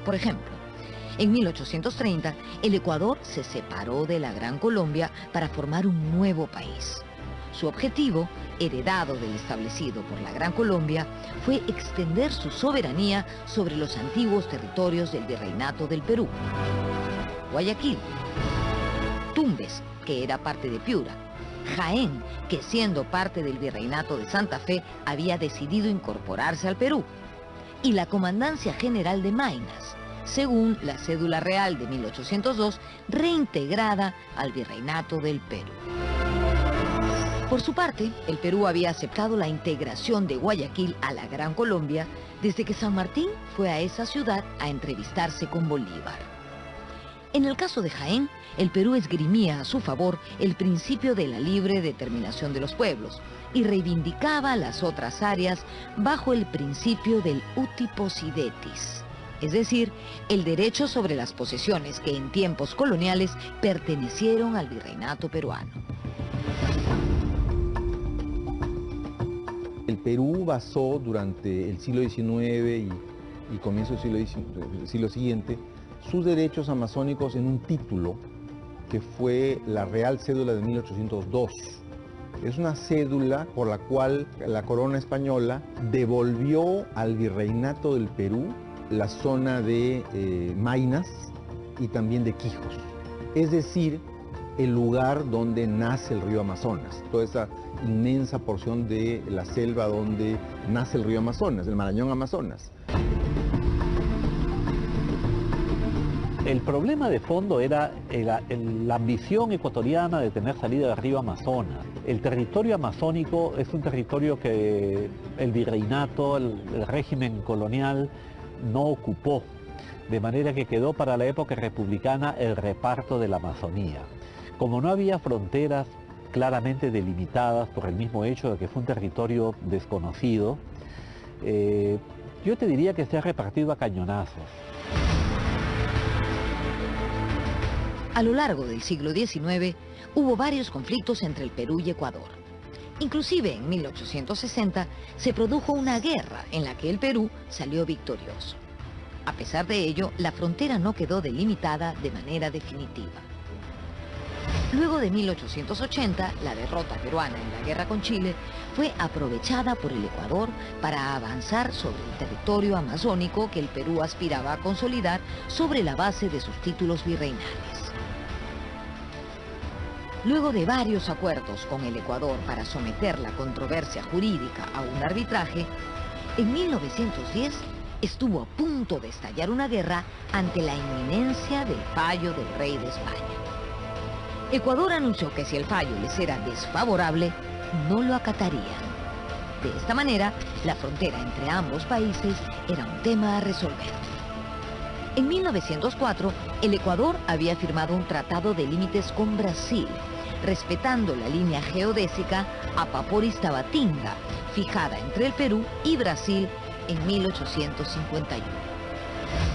Por ejemplo, en 1830, el Ecuador se separó de la Gran Colombia para formar un nuevo país. Su objetivo, heredado del establecido por la Gran Colombia, fue extender su soberanía sobre los antiguos territorios del Virreinato del Perú. Guayaquil, Tumbes, que era parte de Piura, Jaén, que siendo parte del Virreinato de Santa Fe, había decidido incorporarse al Perú, y la Comandancia General de Maynas, según la cédula real de 1802, reintegrada al Virreinato del Perú. Por su parte, el Perú había aceptado la integración de Guayaquil a la Gran Colombia desde que San Martín fue a esa ciudad a entrevistarse con Bolívar. En el caso de Jaén, el Perú esgrimía a su favor el principio de la libre determinación de los pueblos y reivindicaba las otras áreas bajo el principio del uti possidetis, es decir, el derecho sobre las posesiones que en tiempos coloniales pertenecieron al virreinato peruano. El Perú basó durante el siglo XIX y comienzo del siglo siguiente sus derechos amazónicos en un título que fue la Real Cédula de 1802. Es una cédula por la cual la corona española devolvió al virreinato del Perú la zona de Maynas y también de Quijos. Es decir, el lugar donde nace el río Amazonas, toda esa inmensa porción de la selva donde nace el río Amazonas, el Marañón Amazonas. El problema de fondo era la ambición ecuatoriana de tener salida del río Amazonas. El territorio amazónico es un territorio que el virreinato, el régimen colonial, no ocupó, de manera que quedó para la época republicana el reparto de la Amazonía. Como no había fronteras claramente delimitadas por el mismo hecho de que fue un territorio desconocido, yo te diría que se ha repartido a cañonazos. A lo largo del siglo XIX hubo varios conflictos entre el Perú y Ecuador. Inclusive en 1860 se produjo una guerra en la que el Perú salió victorioso. A pesar de ello, la frontera no quedó delimitada de manera definitiva. Luego de 1880, la derrota peruana en la guerra con Chile fue aprovechada por el Ecuador para avanzar sobre el territorio amazónico que el Perú aspiraba a consolidar sobre la base de sus títulos virreinales. Luego de varios acuerdos con el Ecuador para someter la controversia jurídica a un arbitraje, en 1910 estuvo a punto de estallar una guerra ante la inminencia del fallo del rey de España. Ecuador anunció que si el fallo les era desfavorable, no lo acatarían. De esta manera, la frontera entre ambos países era un tema a resolver. En 1904, el Ecuador había firmado un tratado de límites con Brasil, respetando la línea geodésica Apaporis-Tabatinga, fijada entre el Perú y Brasil en 1851.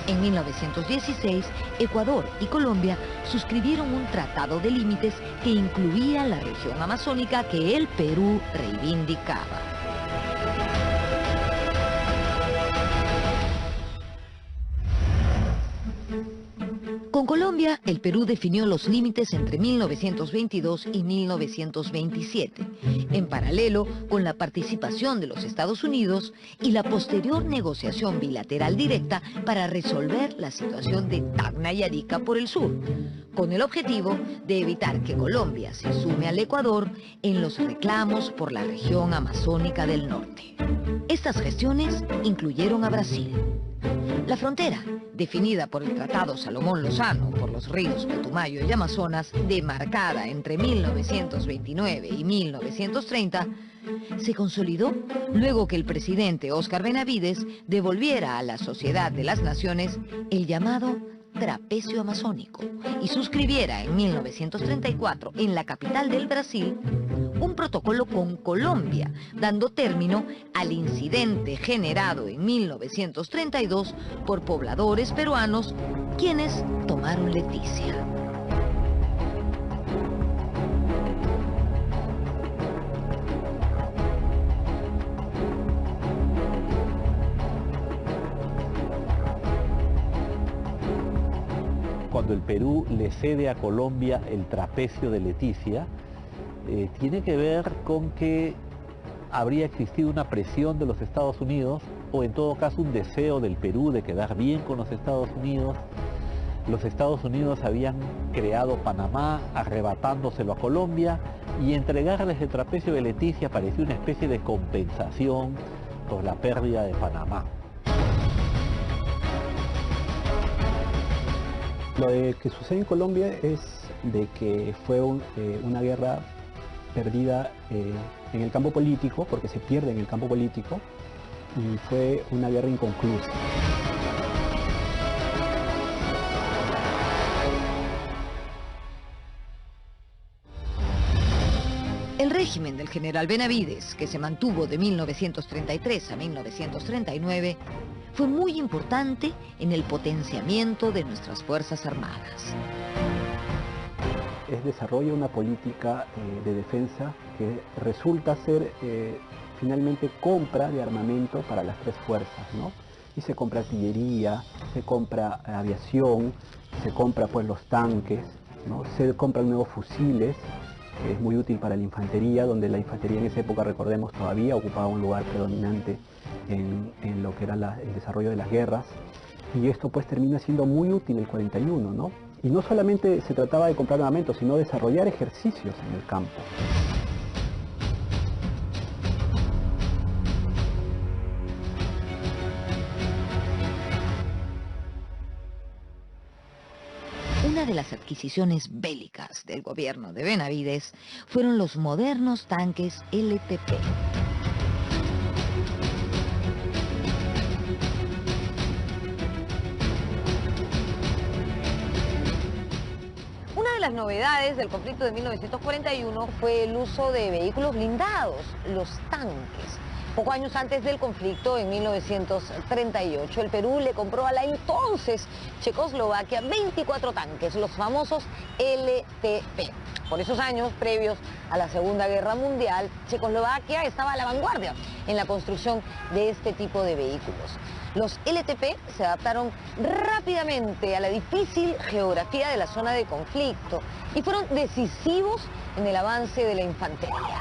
En 1916, Ecuador y Colombia suscribieron un tratado de límites que incluía la región amazónica que el Perú reivindicaba. Con Colombia, el Perú definió los límites entre 1922 y 1927, en paralelo con la participación de los Estados Unidos y la posterior negociación bilateral directa para resolver la situación de Tacna y Arica por el sur, con el objetivo de evitar que Colombia se sume al Ecuador en los reclamos por la región amazónica del norte. Estas gestiones incluyeron a Brasil. La frontera, definida por el Tratado Salomón-Lozano por los ríos Putumayo y Amazonas, demarcada entre 1929 y 1930, se consolidó luego que el presidente Óscar Benavides devolviera a la Sociedad de las Naciones el llamado Trapecio Amazónico y suscribiera en 1934 en la capital del Brasil un protocolo con Colombia, dando término al incidente generado en 1932 por pobladores peruanos, quienes tomaron Leticia. Cuando el Perú le cede a Colombia el trapecio de Leticia, tiene que ver con que habría existido una presión de los Estados Unidos, o en todo caso un deseo del Perú de quedar bien con los Estados Unidos. Los Estados Unidos habían creado Panamá arrebatándoselo a Colombia, y entregarles el trapecio de Leticia parecía una especie de compensación por la pérdida de Panamá. Lo que sucede en Colombia es de que fue una guerra perdida en el campo político, porque se pierde en el campo político, y fue una guerra inconclusa. El régimen del general Benavides, que se mantuvo de 1933 a 1939, fue muy importante en el potenciamiento de nuestras Fuerzas Armadas. Desarrolla una política de defensa que resulta ser finalmente compra de armamento para las tres fuerzas, ¿no? Y se compra artillería, se compra aviación, se compra pues los tanques, ¿no? Se compran nuevos fusiles, que es muy útil para la infantería, donde la infantería en esa época, recordemos, todavía ocupaba un lugar predominante en lo que era el desarrollo de las guerras, y esto pues termina siendo muy útil el 41, ¿no? Y no solamente se trataba de comprar armamento, sino desarrollar ejercicios en el campo. Una de las adquisiciones bélicas del gobierno de Benavides fueron los modernos tanques LTP. Una de las novedades del conflicto de 1941 fue el uso de vehículos blindados, los tanques. Pocos años antes del conflicto, en 1938, el Perú le compró a la entonces Checoslovaquia 24 tanques, los famosos LTP. Por esos años previos a la Segunda Guerra Mundial, Checoslovaquia estaba a la vanguardia en la construcción de este tipo de vehículos. Los LTP se adaptaron rápidamente a la difícil geografía de la zona de conflicto y fueron decisivos en el avance de la infantería.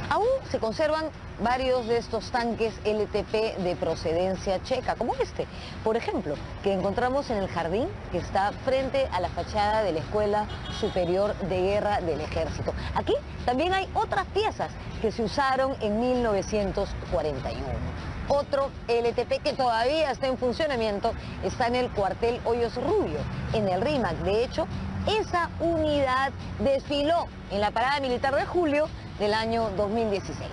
Aún se conservan varios de estos tanques LTP de procedencia checa, como este, por ejemplo, que encontramos en el jardín que está frente a la fachada de la Escuela Superior de Guerra del Ejército. Aquí también hay otras piezas que se usaron en 1941. Otro LTP que todavía está en funcionamiento está en el cuartel Hoyos Rubio, en el RIMAC. De hecho, esa unidad desfiló en la parada militar de julio del año 2016.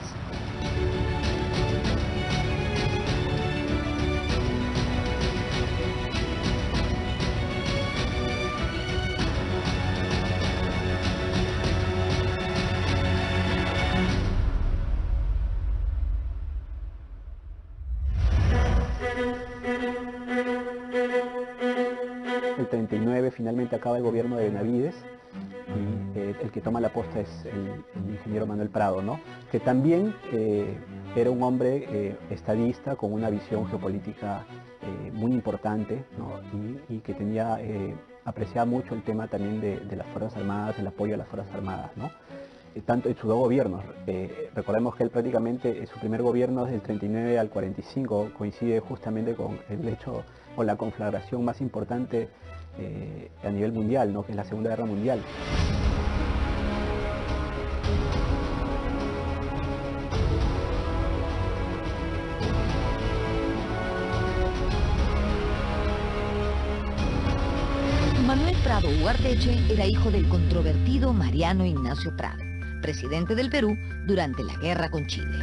El 39 finalmente acaba el gobierno de Benavides y el que toma la posta es el ingeniero Manuel Prado, ¿no? Que también era un hombre estadista con una visión geopolítica muy importante, ¿no? y que tenía, apreciaba mucho el tema también de las Fuerzas Armadas, el apoyo a las Fuerzas Armadas, ¿no? Tanto en sus dos gobiernos. Recordemos que él prácticamente, su primer gobierno desde el 39 al 45 coincide justamente con el hecho o la conflagración más importante a nivel mundial, ¿no? Que es la Segunda Guerra Mundial. Manuel Prado Ugarteche era hijo del controvertido Mariano Ignacio Prado, presidente del Perú durante la guerra con Chile.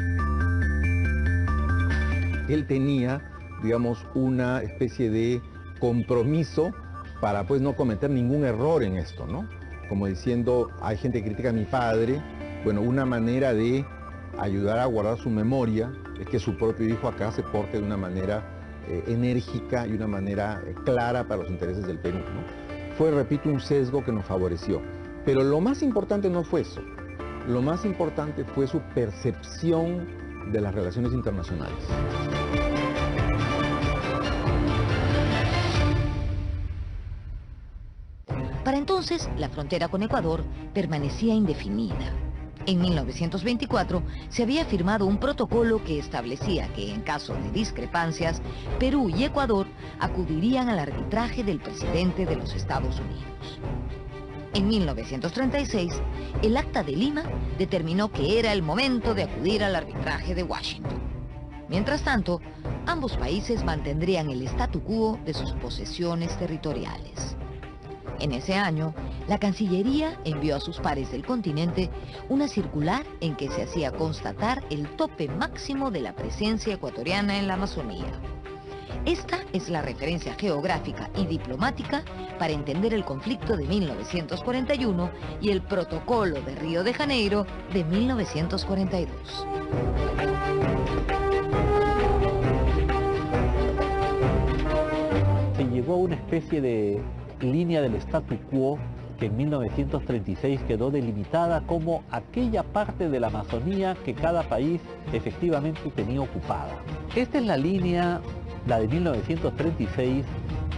Él tenía, digamos, una especie de compromiso para pues no cometer ningún error en esto, ¿no? Como diciendo, hay gente que critica a mi padre, bueno, una manera de ayudar a guardar su memoria es que su propio hijo acá se porte de una manera enérgica y una manera clara para los intereses del Perú, ¿no? Fue, repito, un sesgo que nos favoreció. Pero lo más importante no fue eso. Lo más importante fue su percepción de las relaciones internacionales. Para entonces, la frontera con Ecuador permanecía indefinida. En 1924 se había firmado un protocolo que establecía que en caso de discrepancias, Perú y Ecuador acudirían al arbitraje del presidente de los Estados Unidos. En 1936, el Acta de Lima determinó que era el momento de acudir al arbitraje de Washington. Mientras tanto, ambos países mantendrían el statu quo de sus posesiones territoriales. En ese año, la Cancillería envió a sus pares del continente una circular en que se hacía constatar el tope máximo de la presencia ecuatoriana en la Amazonía. Esta es la referencia geográfica y diplomática para entender el conflicto de 1941 y el Protocolo de Río de Janeiro de 1942. Se llegó a una especie de línea del statu quo que en 1936 quedó delimitada como aquella parte de la Amazonía que cada país efectivamente tenía ocupada. Esta es la línea, la de 1936,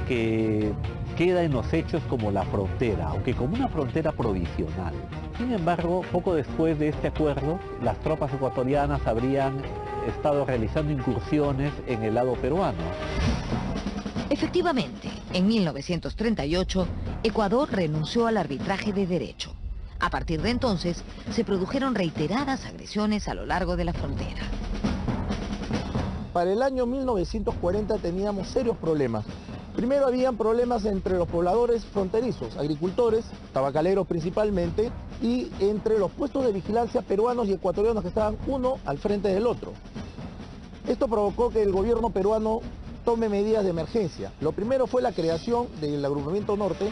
que queda en los hechos como la frontera, aunque como una frontera provisional. Sin embargo, poco después de este acuerdo, las tropas ecuatorianas habrían estado realizando incursiones en el lado peruano. Efectivamente, en 1938, Ecuador renunció al arbitraje de derecho. A partir de entonces, se produjeron reiteradas agresiones a lo largo de la frontera. Para el año 1940 teníamos serios problemas. Primero habían problemas entre los pobladores fronterizos, agricultores, tabacaleros principalmente, y entre los puestos de vigilancia peruanos y ecuatorianos que estaban uno al frente del otro. Esto provocó que el gobierno peruano tome medidas de emergencia. Lo primero fue la creación del Agrupamiento Norte.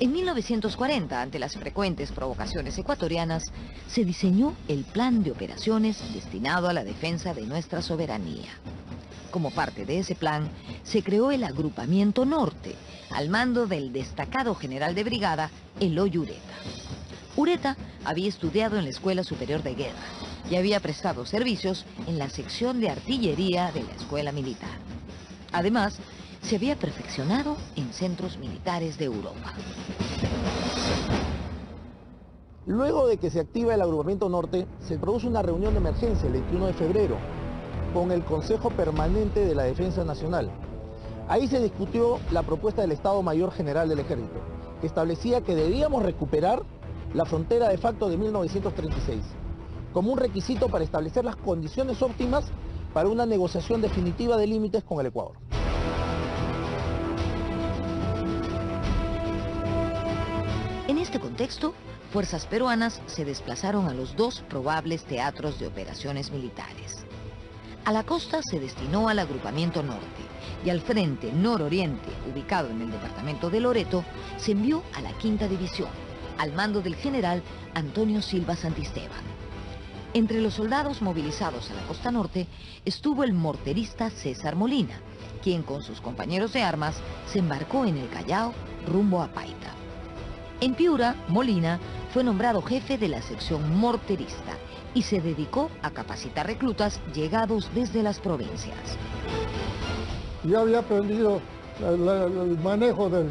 En 1940, ante las frecuentes provocaciones ecuatorianas, se diseñó el Plan de Operaciones destinado a la defensa de nuestra soberanía. Como parte de ese plan, se creó el Agrupamiento Norte, al mando del destacado general de brigada, Eloy Ureta. Ureta había estudiado en la Escuela Superior de Guerra y había prestado servicios en la sección de artillería de la Escuela Militar. Además, se había perfeccionado en centros militares de Europa. Luego de que se activa el agrupamiento norte, se produce una reunión de emergencia el 21 de febrero con el Consejo Permanente de la Defensa Nacional. Ahí se discutió la propuesta del Estado Mayor General del Ejército, que establecía que debíamos recuperar la frontera de facto de 1936, como un requisito para establecer las condiciones óptimas para una negociación definitiva de límites con el Ecuador. En este contexto, fuerzas peruanas se desplazaron a los dos probables teatros de operaciones militares. A la costa se destinó al agrupamiento norte y al frente nororiente, ubicado en el departamento de Loreto, se envió a la Quinta División, al mando del general Antonio Silva Santisteban. Entre los soldados movilizados a la costa norte estuvo el morterista César Molina, quien con sus compañeros de armas se embarcó en el Callao rumbo a Paita. En Piura, Molina fue nombrado jefe de la sección morterista y se dedicó a capacitar reclutas llegados desde las provincias. Yo había aprendido el manejo del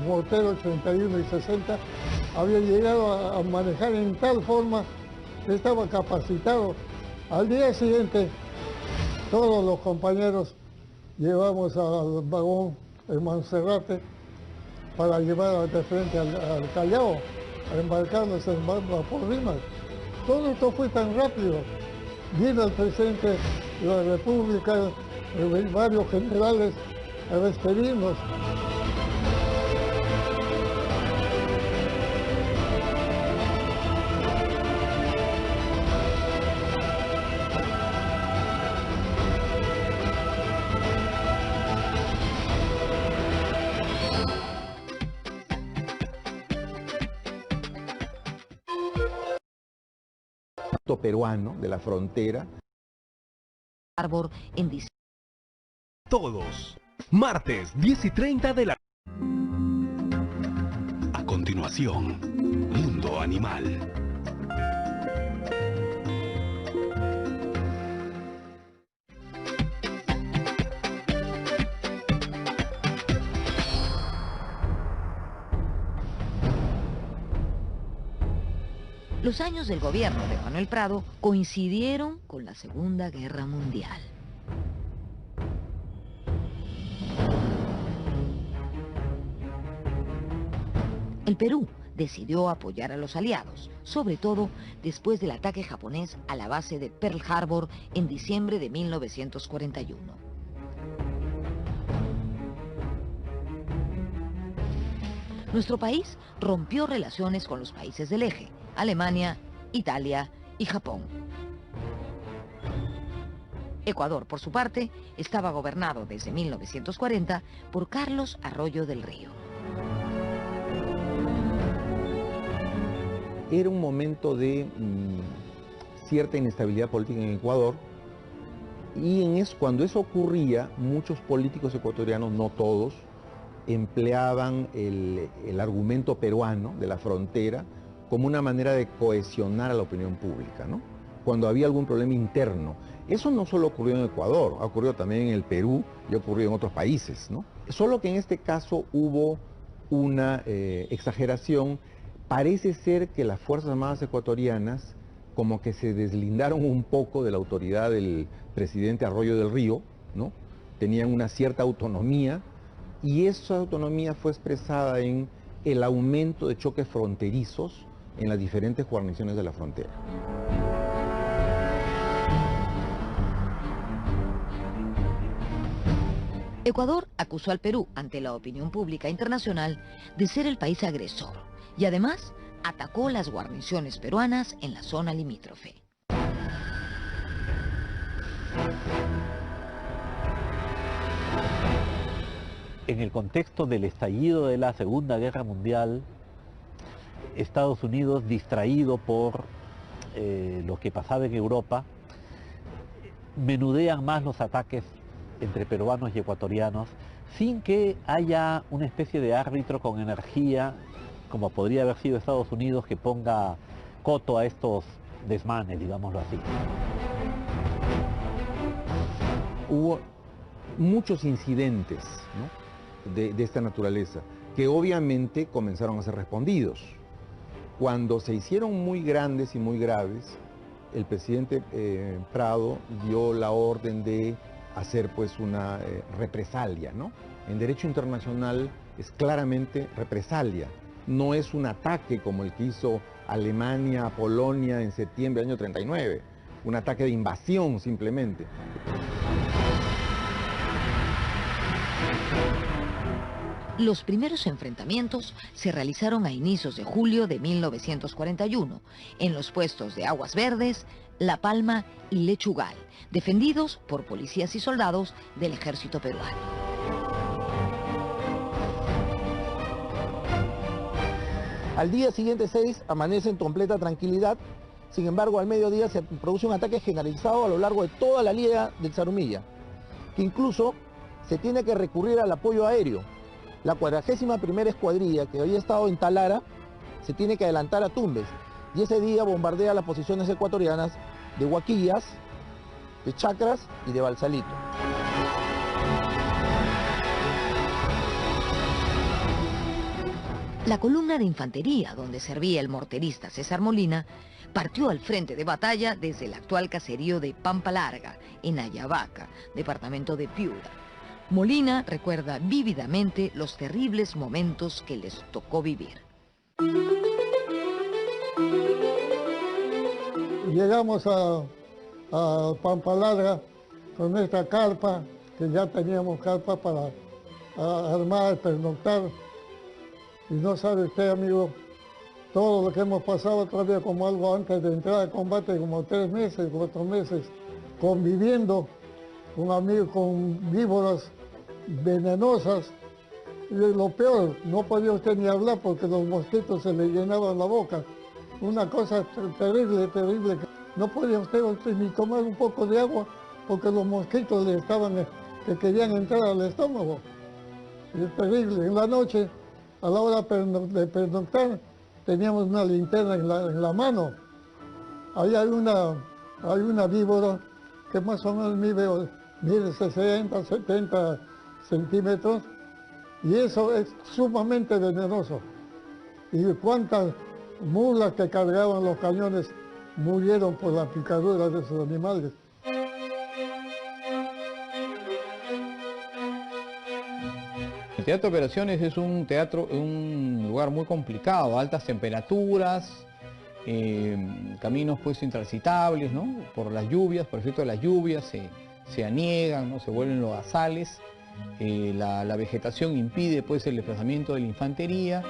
mortero 81 y 60, había llegado a manejar en tal forma que estaba capacitado. Al día siguiente, todos los compañeros llevamos al vagón el Monserrate para llevar de frente al Callao, a embarcarnos en vapor Rímac. Todo esto fue tan rápido. Vino el presidente de la República, varios generales a despedirnos. Peruano de la frontera. Harbor en diciembre. Todos, martes 10:30 de la... A continuación, Mundo Animal. Los años del gobierno de Manuel Prado coincidieron con la Segunda Guerra Mundial. El Perú decidió apoyar a los aliados, sobre todo después del ataque japonés a la base de Pearl Harbor en diciembre de 1941. Nuestro país rompió relaciones con los países del eje, Alemania, Italia y Japón. Ecuador, por su parte, estaba gobernado desde 1940 por Carlos Arroyo del Río. Era un momento de cierta inestabilidad política en Ecuador y cuando eso ocurría, muchos políticos ecuatorianos, no todos, empleaban el argumento peruano de la frontera como una manera de cohesionar a la opinión pública, ¿no? Cuando había algún problema interno. Eso no solo ocurrió en Ecuador, ha ocurrido también en el Perú y ha ocurrido en otros países, ¿no? Solo que en este caso hubo una exageración. Parece ser que las Fuerzas Armadas ecuatorianas como que se deslindaron un poco de la autoridad del presidente Arroyo del Río, ¿no? Tenían una cierta autonomía y esa autonomía fue expresada en el aumento de choques fronterizos en las diferentes guarniciones de la frontera. Ecuador acusó al Perú ante la opinión pública internacional de ser el país agresor y además atacó las guarniciones peruanas en la zona limítrofe. En el contexto del estallido de la Segunda Guerra Mundial, Estados Unidos, distraído por lo que pasaba en Europa, menudean más los ataques entre peruanos y ecuatorianos sin que haya una especie de árbitro con energía, como podría haber sido Estados Unidos, que ponga coto a estos desmanes, digámoslo así. Hubo muchos incidentes, ¿no? de esta naturaleza, que obviamente comenzaron a ser respondidos. Cuando se hicieron muy grandes y muy graves, el presidente Prado dio la orden de hacer pues una represalia, ¿no? En derecho internacional es claramente represalia, no es un ataque como el que hizo Alemania a Polonia en septiembre del año 39, un ataque de invasión simplemente. Los primeros enfrentamientos se realizaron a inicios de julio de 1941 en los puestos de Aguas Verdes, La Palma y Lechugal, defendidos por policías y soldados del ejército peruano. Al día siguiente 6 amanece en completa tranquilidad, sin embargo al mediodía se produce un ataque generalizado a lo largo de toda la línea del Zarumilla, que incluso se tiene que recurrir al apoyo aéreo. La 41ª Escuadrilla, que había estado en Talara, se tiene que adelantar a Tumbes, y ese día bombardea las posiciones ecuatorianas de Huaquillas, de Chacras y de Balsalito. La columna de infantería, donde servía el morterista César Molina, partió al frente de batalla desde el actual caserío de Pampa Larga, en Ayabaca, departamento de Piura. Molina recuerda vívidamente los terribles momentos que les tocó vivir. Llegamos a Pampa Larga con esta carpa, que ya teníamos carpa para armar, pernoctar. Y no sabe usted, amigo, todo lo que hemos pasado todavía como algo antes de entrar a combate, como 3 meses, 4 meses, conviviendo con amigos, con víboras venenosas. Y lo peor, no podía usted ni hablar porque los mosquitos se le llenaban la boca. Una cosa terrible, terrible. No podía usted ni tomar un poco de agua porque los mosquitos le estaban, que querían entrar al estómago. Y es terrible. En la noche, a la hora de pernoctar, teníamos una linterna en la mano. Ahí hay una víbora que más o menos mide 60, 70 centímetros, y eso es sumamente venenoso. Y cuántas mulas que cargaban los cañones murieron por la picadura de esos animales. El Teatro de Operaciones es un lugar muy complicado, altas temperaturas, caminos pues intransitables, ¿no? Por las lluvias, por efecto de las lluvias se aniegan, ¿no? Se vuelven lodazales, la vegetación impide pues el desplazamiento de la infantería.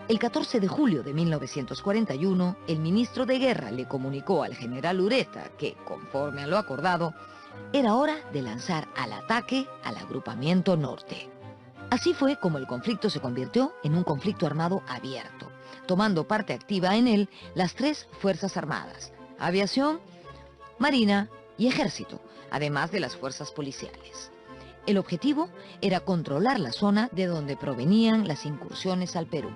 El 14 de julio de 1941, el ministro de Guerra le comunicó al general Ureta que, conforme a lo acordado, era hora de lanzar al ataque al agrupamiento norte. Así fue como el conflicto se convirtió en un conflicto armado abierto, tomando parte activa en él las 3 Fuerzas Armadas, Aviación, Marina y Ejército, además de las fuerzas policiales. El objetivo era controlar la zona de donde provenían las incursiones al Perú.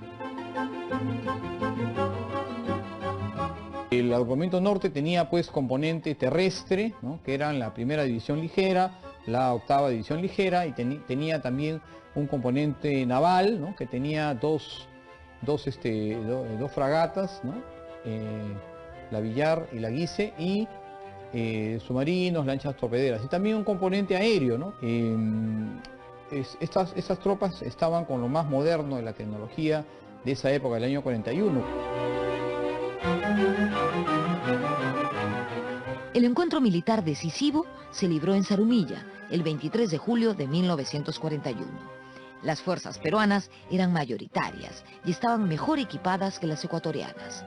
El agrupamiento norte tenía pues componente terrestre, ¿no? Que eran la 1ª División Ligera, la 8ª División Ligera, y tenía también un componente naval, ¿no? Que tenía dos fragatas, ¿no? La Villar y la Guise, y submarinos, lanchas torpederas, y también un componente aéreo, ¿no? Estas tropas estaban con lo más moderno de la tecnología de esa época, del año 41. El encuentro militar decisivo se libró en Zarumilla, el 23 de julio de 1941. Las fuerzas peruanas eran mayoritarias y estaban mejor equipadas que las ecuatorianas.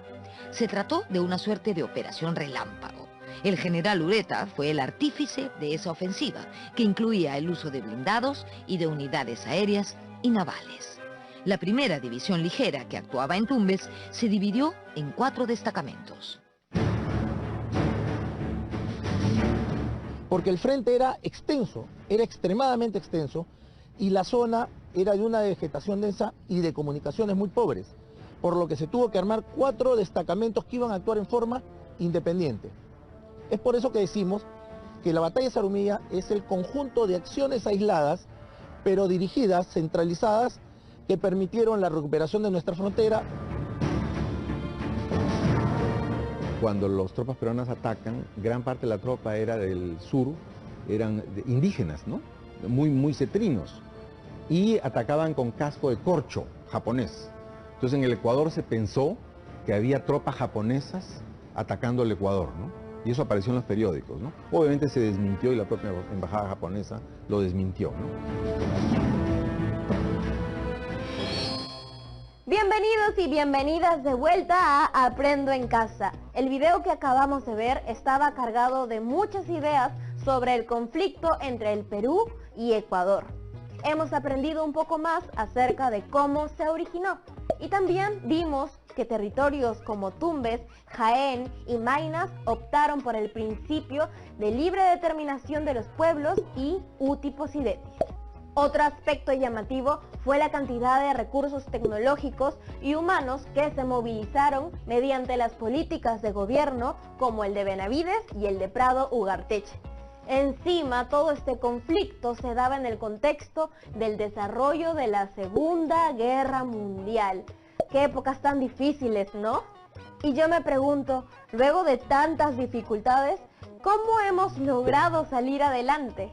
Se trató de una suerte de operación relámpago. El general Ureta fue el artífice de esa ofensiva, que incluía el uso de blindados y de unidades aéreas y navales. La 1ª División Ligera, que actuaba en Tumbes, se dividió en 4 destacamentos. Porque el frente era extenso, era extremadamente extenso, y la zona era de una vegetación densa y de comunicaciones muy pobres, por lo que se tuvo que armar 4 destacamentos que iban a actuar en forma independiente. Es por eso que decimos que la batalla de Zarumilla es el conjunto de acciones aisladas pero dirigidas, centralizadas, que permitieron la recuperación de nuestra frontera. Cuando las tropas peruanas atacan, gran parte de la tropa era del sur, eran indígenas, ¿no? Muy cetrinos, y atacaban con casco de corcho japonés. Entonces en el Ecuador se pensó que había tropas japonesas atacando el Ecuador, ¿no? Y eso apareció en los periódicos, ¿no? Obviamente se desmintió y la propia embajada japonesa lo desmintió, ¿no? Bienvenidos y bienvenidas de vuelta a Aprendo en Casa. El video que acabamos de ver estaba cargado de muchas ideas sobre el conflicto entre el Perú y Ecuador. Hemos aprendido un poco más acerca de cómo se originó y también vimos que territorios como Tumbes, Jaén y Maynas optaron por el principio de libre determinación de los pueblos y uti possidetis. Otro aspecto llamativo fue la cantidad de recursos tecnológicos y humanos que se movilizaron mediante las políticas de gobierno como el de Benavides y el de Prado Ugarteche. Encima, todo este conflicto se daba en el contexto del desarrollo de la Segunda Guerra Mundial. Qué épocas tan difíciles, ¿no? Y yo me pregunto, luego de tantas dificultades, ¿cómo hemos logrado salir adelante?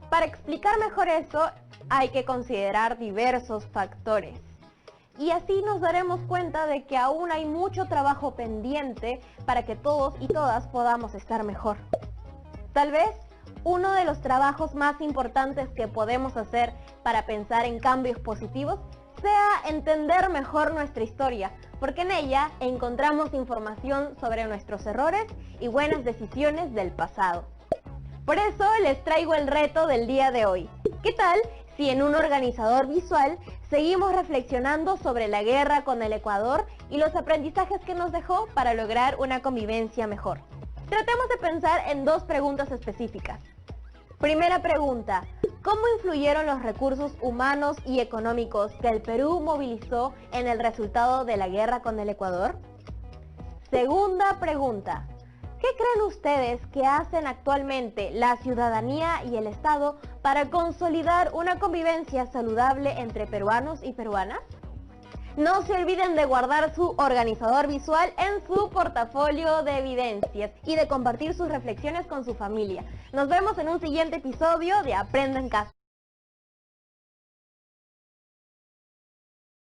Para explicar mejor eso, hay que considerar diversos factores. Y así nos daremos cuenta de que aún hay mucho trabajo pendiente para que todos y todas podamos estar mejor. Tal vez uno de los trabajos más importantes que podemos hacer para pensar en cambios positivos sea entender mejor nuestra historia, porque en ella encontramos información sobre nuestros errores y buenas decisiones del pasado. Por eso les traigo el reto del día de hoy. ¿Qué tal si en un organizador visual seguimos reflexionando sobre la guerra con el Ecuador y los aprendizajes que nos dejó para lograr una convivencia mejor? Tratemos de pensar en dos preguntas específicas. Primera pregunta, ¿cómo influyeron los recursos humanos y económicos que el Perú movilizó en el resultado de la guerra con el Ecuador? Segunda pregunta, ¿qué creen ustedes que hacen actualmente la ciudadanía y el Estado para consolidar una convivencia saludable entre peruanos y peruanas? No se olviden de guardar su organizador visual en su portafolio de evidencias y de compartir sus reflexiones con su familia. Nos vemos en un siguiente episodio de Aprendo en Casa.